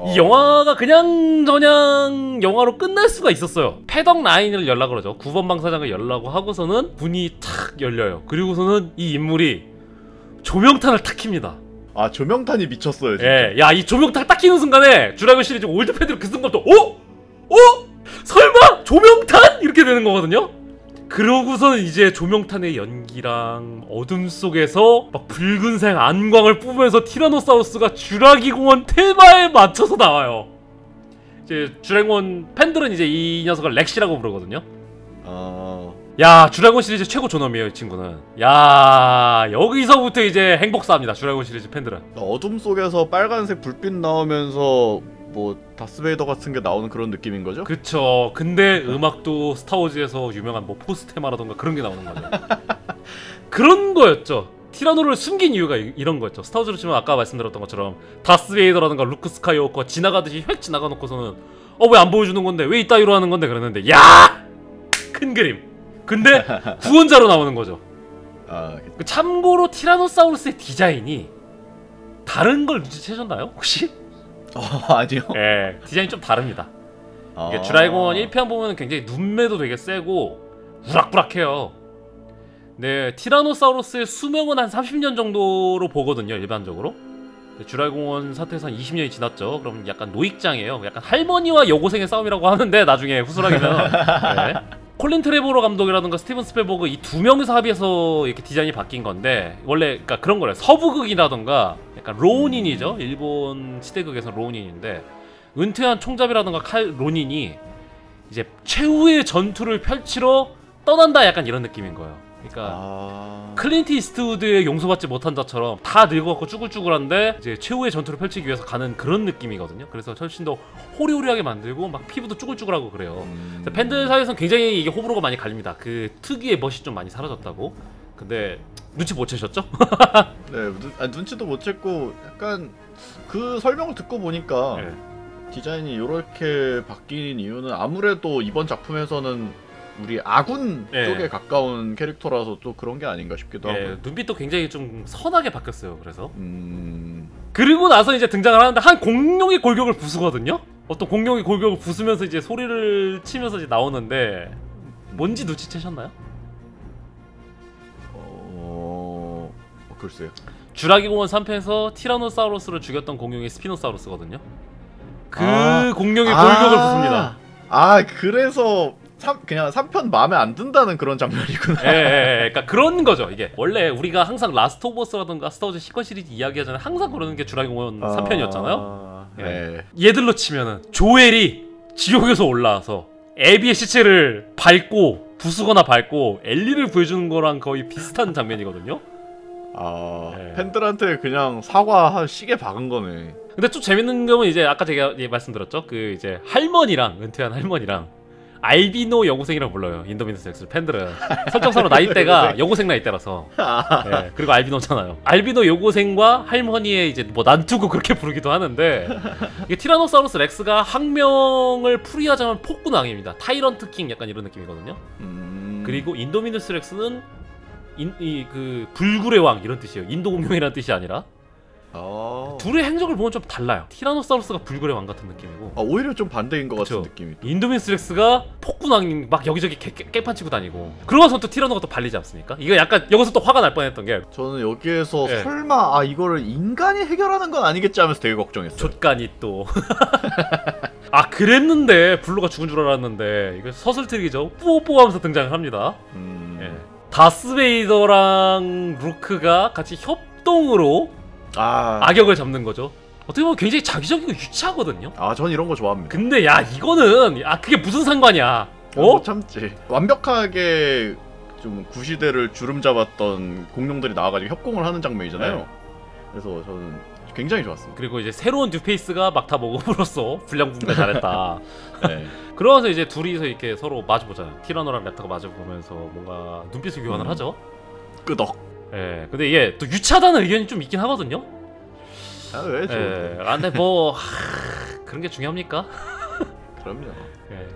이 영화가 그냥 영화로 끝날 수가 있었어요. 패덕 라인을 열라 그러죠. 9번 방사장을 열라고 하고서는 문이 탁 열려요. 그리고서는 이 인물이 조명탄을 탁 킵니다. 아 조명탄이 미쳤어요 진짜. 예, 야, 이 조명탄 딱 켜는 순간에 드래곤 시리즈 올드 팬들은 그 순간부터 설마 조명탄? 이렇게 되는 거거든요. 그러고서는 이제 조명탄의 연기랑 어둠 속에서 막 붉은색 안광을 뿜으면서 티라노사우루스가 주라기 공원 테마에 맞춰서 나와요. 이제 드래곤 팬들은 이제 이 녀석을 렉시라고 부르거든요. 야, 드래곤 시리즈 최고 존엄이에요, 이 친구는. 야, 여기서부터 이제 행복사입니다, 드래곤 시리즈 팬들은. 어둠 속에서 빨간색 불빛 나오면서 뭐 다스베이더 같은 게 나오는 그런 느낌인 거죠? 그쵸. 근데 음악도 스타워즈에서 유명한 뭐 포스테마라던가 그런 게 나오는 거죠. 그런 거였죠. 티라노를 숨긴 이유가 이런 거였죠. 스타워즈로 치면 아까 말씀드렸던 것처럼 다스베이더라던가 루크 스카이워커 지나가듯이 획 지나가 놓고서는 왜 안 보여주는 건데, 왜 이따위로 하는 건데 그랬는데, 야! 큰 그림. 근데 구원자로 나오는 거죠. 참고로 티라노사우루스의 디자인이 다른 걸 눈치채셨나요? 혹시? 아니요. 예, 디자인이 좀 다릅니다. 이게 드래곤 1편 보면 굉장히 눈매도 되게 세고 우락부락해요. 네, 티라노사우루스의 수명은 한 30년 정도로 보거든요, 일반적으로. 주라기공원 사태에서 한 20년이 지났죠. 그럼 약간 노익장이에요. 약간 할머니와 여고생의 싸움이라고 하는데 나중에 후술하기면 네. 콜린 트레보로 감독이라든가 스티븐 스필버그 이 두 명이서 합의해서 이렇게 디자인이 바뀐 건데 원래 그러니까 그런 거래요. 서부극이라든가 약간 로닌이죠. 일본 시대극에서 로닌인데 은퇴한 총잡이라든가 칼 로닌이 이제 최후의 전투를 펼치러 떠난다 약간 이런 느낌인 거예요. 그러니까 클린트 이스트우드의 용서받지 못한 자처럼 다 늙어갖고 쭈글쭈글한데 이제 최후의 전투를 펼치기 위해서 가는 그런 느낌이거든요. 그래서 훨씬 더 호리호리하게 만들고 막 피부도 쭈글쭈글하고 그래요. 팬들 사이에서는 굉장히 이게 호불호가 많이 갈립니다. 그 특유의 멋이 좀 많이 사라졌다고. 근데 눈치 못 채셨죠? 네, 눈치도 못 챘고 약간 그 설명을 듣고 보니까 네. 디자인이 이렇게 바뀐 이유는 아무래도 이번 작품에서는 우리 아군 네. 쪽에 가까운 캐릭터라서 또 그런 게 아닌가 싶기도 하고. 눈빛도 굉장히 좀 선하게 바뀌었어요. 그래서 그리고 나서 이제 등장을 하는데 한 공룡이 골격을 부수거든요. 어떤 공룡이 골격을 부수면서 이제 소리를 치면서 이제 나오는데 뭔지 눈치채셨나요? 글쎄요. 주라기공원 3편에서 티라노사우루스를 죽였던 공룡이 스피노사우루스거든요. 그 공룡이 골격을 부숩니다. 그래서 그냥 3편 마음에 안 든다는 그런 장면이구나. 그러니까 그런 거죠. 이게 원래 우리가 항상 라스트 오브 어스라든가 스타워즈 시퀄 시리즈 이야기하잖아요. 항상 그러는 게 주라기공원 3편이었잖아요. 네. 얘들로 치면은 조엘이 지옥에서 올라와서 애비의 시체를 밟고 부수거나 밟고 엘리를 구해주는 거랑 거의 비슷한 장면이거든요. 팬들한테 그냥 사과 한 시계 박은 거네. 근데 좀 재밌는 점은 이제 아까 제가 말씀드렸죠. 그 이제 할머니랑 은퇴한 할머니랑 알비노 여고생이라고 불러요. 인도미너스 X 팬들은 설정상으로 나이대가 여고생 나이대라서. 네, 그리고 알비노잖아요. 알비노 여고생과 할머니의 이제 뭐 난투고 그렇게 부르기도 하는데 이게 티라노사우루스 렉스가 학명을 풀이하자면 폭군왕입니다. 타이런트 킹 약간 이런 느낌이거든요. 그리고 인도미너스 렉스는 그 불굴의 왕 이런 뜻이에요. 인도 공룡이라는 뜻이 아니라. 둘의 행적을 보면 좀 달라요. 티라노사우루스가 불굴의 왕 같은 느낌이고 오히려 좀 반대인 것 그쵸? 같은 느낌이. 인도미너스 렉스가 폭군왕 막 여기저기 깨판 치고 다니고 그러고서 또 티라노가 또 발리지 않습니까? 이거 약간 여기서 또 화가 날 뻔했던 게 저는 여기에서 네. 설마 이거를 인간이 해결하는 건 아니겠지 하면서 되게 걱정했어요. 족간이 또 그랬는데 블루가 죽은 줄 알았는데 이거 서슬트릭이죠. 뿌오뿌오 하면서 등장을 합니다. 다스베이더랑 루크가 같이 협동으로 악역을 잡는 거죠. 어떻게 보면 굉장히 자기적이고 유치하거든요. 전 이런 거 좋아합니다. 근데 이거는 그게 무슨 상관이야? 못 참지. 완벽하게 좀 구시대를 주름 잡았던 공룡들이 나와가지고 협공을 하는 장면이잖아요. 네. 그래서 저는 굉장히 좋았습니다. 그리고 이제 새로운 뉴페이스가 막타 모금으로써 분량 분배 잘했다. 네. 그러면서 이제 둘이서 이렇게 서로 마주보잖아요. 티라노랑 랩터가 마주보면서 뭔가 눈빛을 교환을 하죠. 끄덕. 근데 이게 또 유치하다는 의견이 좀 있긴 하거든요. 왜죠? 근데 뭐 그런 게 중요합니까? 그럼요.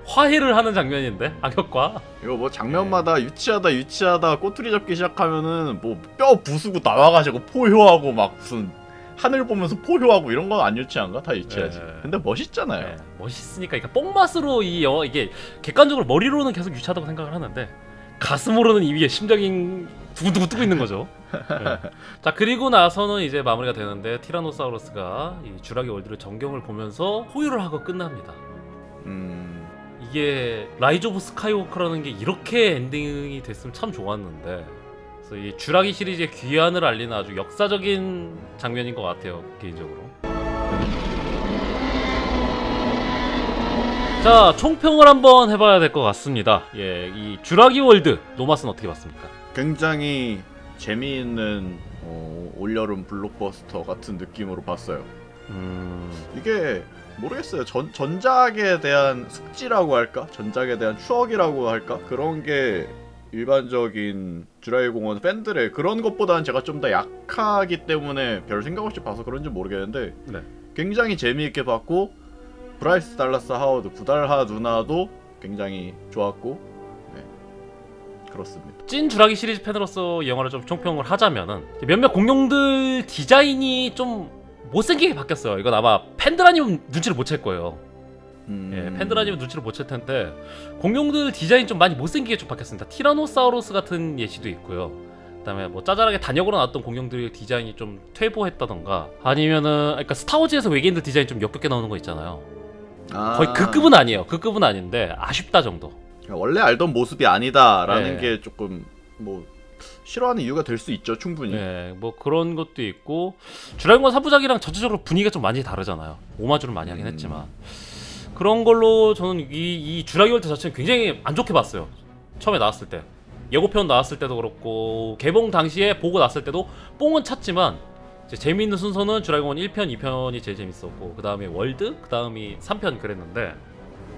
화해를 하는 장면인데 악역과 이거 뭐 장면마다 유치하다 꼬투리 잡기 시작하면은 뭐 뼈 부수고 나와가지고 포효하고 막 무슨 하늘 보면서 포효하고 이런 건 안 유치한가? 다 유치하지. 근데 멋있잖아요. 멋있으니까 그러니까 뽕맛으로 이게 객관적으로 머리로는 계속 유치하다고 생각을 하는데 가슴으로는 이 위에 심장이 두고두고 뜨고 있는 거죠. 자, 그리고 나서는 이제 마무리가 되는데 티라노사우루스가 이 주라기 월드를 전경을 보면서 포유를 하고 끝납니다. 이게 라이즈 오브 스카이워커라는 게 이렇게 엔딩이 됐으면 참 좋았는데, 그래서 이 주라기 시리즈의 귀환을 알리는 아주 역사적인 장면인 것 같아요, 개인적으로. 자, 총평을 한번 해봐야 될 것 같습니다. 이 주라기 월드 노마스는 어떻게 봤습니까? 굉장히 재미있는 올여름 블록버스터 같은 느낌으로 봤어요. 이게 모르겠어요. 전작에 대한 숙지라고 할까? 전작에 대한 추억이라고 할까? 그런 게 일반적인 주라기 공원 팬들의 그런 것보다는 제가 좀 더 약하기 때문에 별 생각 없이 봐서 그런지 모르겠는데 굉장히 재미있게 봤고, 브라이스 달라스 하워드 구달하 누나도 굉장히 좋았고, 그렇습니다. 찐 주라기 시리즈 팬으로서 이 영화를 좀 총평을 하자면은 몇몇 공룡들 디자인이 좀 못생기게 바뀌었어요. 이건 아마 팬들 아니면 눈치를 못 챌 거예요. 예, 팬들 아니면 눈치를 못 챌 텐데 공룡들 디자인 좀 많이 못생기게 좀 바뀌었습니다. 티라노사우루스 같은 예시도 있고요. 그다음에 뭐 짜잘하게 단역으로 나왔던 공룡들의 디자인이 좀 퇴보했다던가 아니면은 그러니까 스타워즈에서 외계인들 디자인 좀 역겹게 나오는 거 있잖아요. 거의 그 급은 아니에요. 그 급은 아닌데 아쉽다 정도. 원래 알던 모습이 아니다라는 네. 게 조금 뭐 싫어하는 이유가 될 수 있죠, 충분히. 네, 뭐 그런 것도 있고 드래곤 3부작이랑 전체적으로 분위기가 좀 많이 다르잖아요. 오마주를 많이 하긴 했지만 그런 걸로 저는 이 쥬라기 월드 자체는 굉장히 안 좋게 봤어요. 처음에 나왔을 때 예고편 나왔을 때도 그렇고 개봉 당시에 보고 났을 때도 뽕은 찼지만 이제 재미있는 순서는 쥬라기원 1편, 2편이 제일 재밌었고 그 다음에 월드, 그 다음이 3편 그랬는데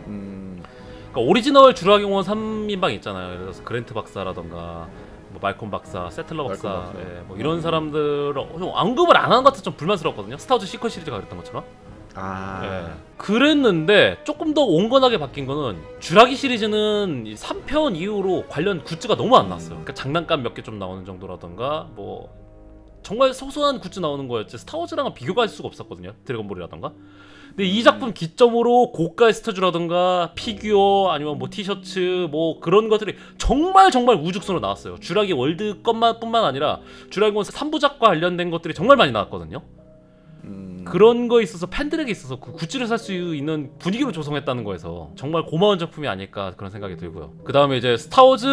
그러니까 오리지널 쥬라기원 3인방 있잖아요. 예를 들어서 그랜트 박사라던가 뭐 말콤 박사, 세틀러 박사, 예, 뭐 이런 사람들을 좀 언급을 안 하는 것 같아서 좀 불만스럽거든요. 스타워즈 시퀄 시리즈가 그랬던 것처럼. 예. 그랬는데 조금 더 온건하게 바뀐 거는 쥬라기 시리즈는 3편 이후로 관련 굿즈가 너무 안 나왔어요. 그러니까 장난감 몇 개 좀 나오는 정도라던가 뭐 정말 소소한 굿즈 나오는 거였지 스타워즈랑은 비교가 할 수가 없었거든요. 드래곤볼이라던가. 근데 이 작품 기점으로 고가의 스타주라던가 피규어 아니면 뭐 티셔츠 뭐 그런 것들이 정말 우죽순으로 나왔어요. 쥬라기 월드 것뿐만 아니라 쥬라기원 3부작과 관련된 것들이 정말 많이 나왔거든요. 그런 거에 있어서 팬들에게 있어서 그 굿즈를 살 수 있는 분위기로 조성했다는 거에서 정말 고마운 작품이 아닐까 그런 생각이 들고요. 그 다음에 이제 스타워즈,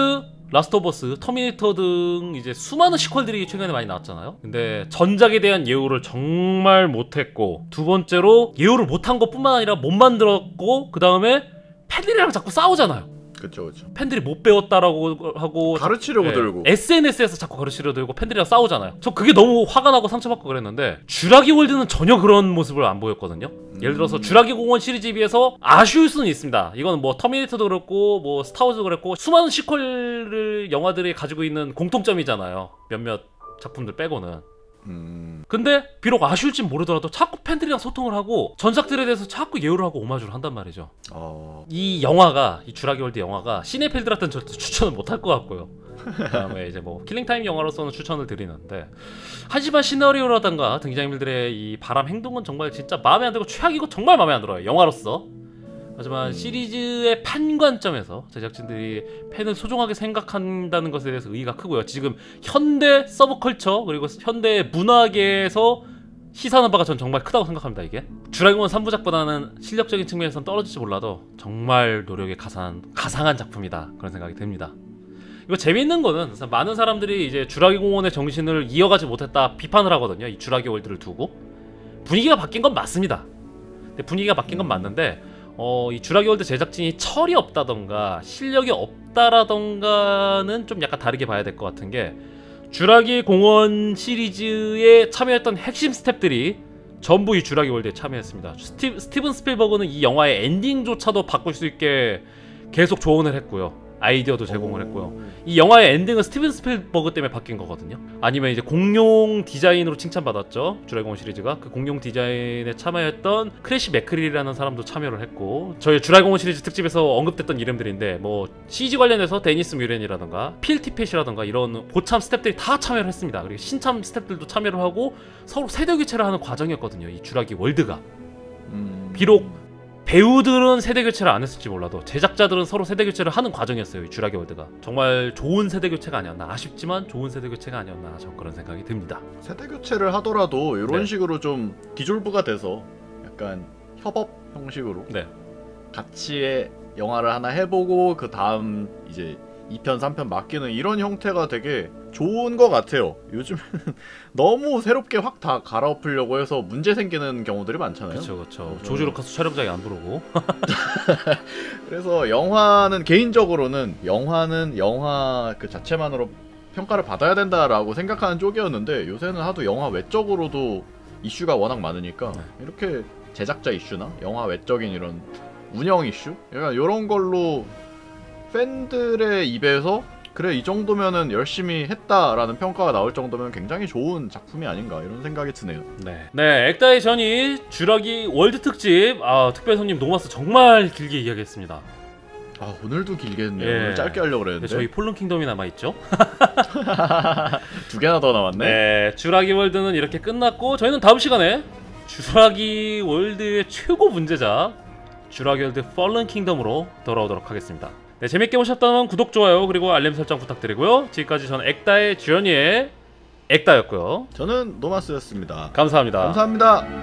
라스트 오브 어스, 터미네이터 등 이제 수많은 시퀄들이 최근에 많이 나왔잖아요. 근데 전작에 대한 예우를 정말 못했고 두 번째로 예우를 못한 것뿐만 아니라 못 만들었고 그 다음에 팬들이랑 자꾸 싸우잖아요. 그쵸. 팬들이 못 배웠다라고 하고 가르치려고 들고 SNS에서 자꾸 가르치려고 들고 팬들이랑 싸우잖아요. 저 그게 너무 화가 나고 상처받고 그랬는데 쥬라기 월드는 전혀 그런 모습을 안 보였거든요. 예를 들어서 쥬라기 공원 시리즈에 비해서 아쉬울 수는 있습니다. 이건 뭐 터미네이터도 그렇고 뭐 스타워즈도 그렇고 수많은 시퀄 영화들이 가지고 있는 공통점이잖아요. 몇몇 작품들 빼고는. 근데 비록 아쉬울진 모르더라도 자꾸 팬들이랑 소통을 하고 전작들에 대해서 자꾸 예우를 하고 오마주를 한단 말이죠. 이 영화가 이 쥬라기 월드 영화가 시네필들한테는 절대 추천을 못할 것 같고요. 그다음에 이제 뭐 킬링타임 영화로서는 추천을 드리는데 하지만 시나리오라던가 등장인물들의 이 바람 행동은 정말 진짜 마음에 안 들고 최악이고 정말 마음에 안 들어요. 영화로서. 하지만 시리즈의 판 관점에서 제작진들이 팬을 소중하게 생각한다는 것에 대해서 의의가 크고요. 지금 현대 서브컬처 그리고 현대 문화계에서 시사하는 바가 전 정말 크다고 생각합니다. 이게 쥬라기원 3부작보다는 실력적인 측면에서는 떨어질지 몰라도 정말 노력이 가상한 작품이다 그런 생각이 듭니다. 이거 재미있는 거는 많은 사람들이 이제 쥬라기 공원의 정신을 이어가지 못했다 비판을 하거든요. 이 쥬라기 월드를 두고 분위기가 바뀐 건 맞습니다. 근데 분위기가 바뀐 건 맞는데 이 쥬라기 월드 제작진이 철이 없다던가 실력이 없다라던가는 좀 약간 다르게 봐야 될 것 같은 게 쥬라기 공원 시리즈에 참여했던 핵심 스태프들이 전부 이 쥬라기 월드에 참여했습니다. 스티븐 스필버그는 이 영화의 엔딩조차도 바꿀 수 있게 계속 조언을 했고요. 아이디어도 제공을 했고요. 이 영화의 엔딩은 스티븐 스필버그 때문에 바뀐 거거든요. 아니면 이제 공룡 디자인으로 칭찬받았죠. 쥬라기원 시리즈가 그 공룡 디자인에 참여했던 크래시 맥크릴이라는 사람도 참여를 했고 저희 쥬라기원 시리즈 특집에서 언급됐던 이름들인데 뭐 CG 관련해서 데니스 뮤렌이라던가 필 티펫이라던가 이런 고참 스태프들이 다 참여를 했습니다. 그리고 신참 스태프들도 참여를 하고 서로 세대 교체를 하는 과정이었거든요. 이 쥬라기 월드가. 비록 배우들은 세대교체를 안 했을지 몰라도 제작자들은 서로 세대교체를 하는 과정이었어요. 이 쥬라기 월드가 정말 좋은 세대교체가 아니었나 아쉽지만 좋은 세대교체가 아니었나 저 그런 생각이 듭니다. 세대교체를 하더라도 이런 네. 식으로 좀 디졸브가 돼서 약간 협업 형식으로 네. 같이 영화를 하나 해보고 그 다음 이제 2편 3편 맡기는 이런 형태가 되게 좋은 것 같아요. 요즘에는 너무 새롭게 확 다 갈아엎으려고 해서 문제 생기는 경우들이 많잖아요. 그렇죠. 조지 루카스 촬영장에 안 부르고 그래서 영화는 개인적으로는 영화 그 자체만으로 평가를 받아야 된다라고 생각하는 쪽이었는데 요새는 하도 영화 외적으로도 이슈가 워낙 많으니까 이렇게 제작자 이슈나 영화 외적인 이런 운영 이슈? 약간 이런 걸로 팬들의 입에서 그래 이 정도면은 열심히 했다라는 평가가 나올 정도면 굉장히 좋은 작품이 아닌가 이런 생각이 드네요. 네, 액다의 전이 쥬라기 월드 특집 특별 손님 노마스 정말 길게 이야기했습니다. 오늘도 길게 했네요. 예. 오늘 짧게 하려고 그랬는데 저희 폴른 킹덤이 남아있죠. 2개나 더 남았네. 네, 쥬라기 월드는 이렇게 끝났고 저희는 다음 시간에 쥬라기 월드의 최고 문제작 쥬라기 월드 펄른 킹덤으로 돌아오도록 하겠습니다. 네, 재밌게 보셨다면 구독, 좋아요, 그리고 알림 설정 부탁드리고요. 지금까지 저는 액다의 주연이의 액다였고요. 저는 노마스였습니다. 감사합니다. 감사합니다.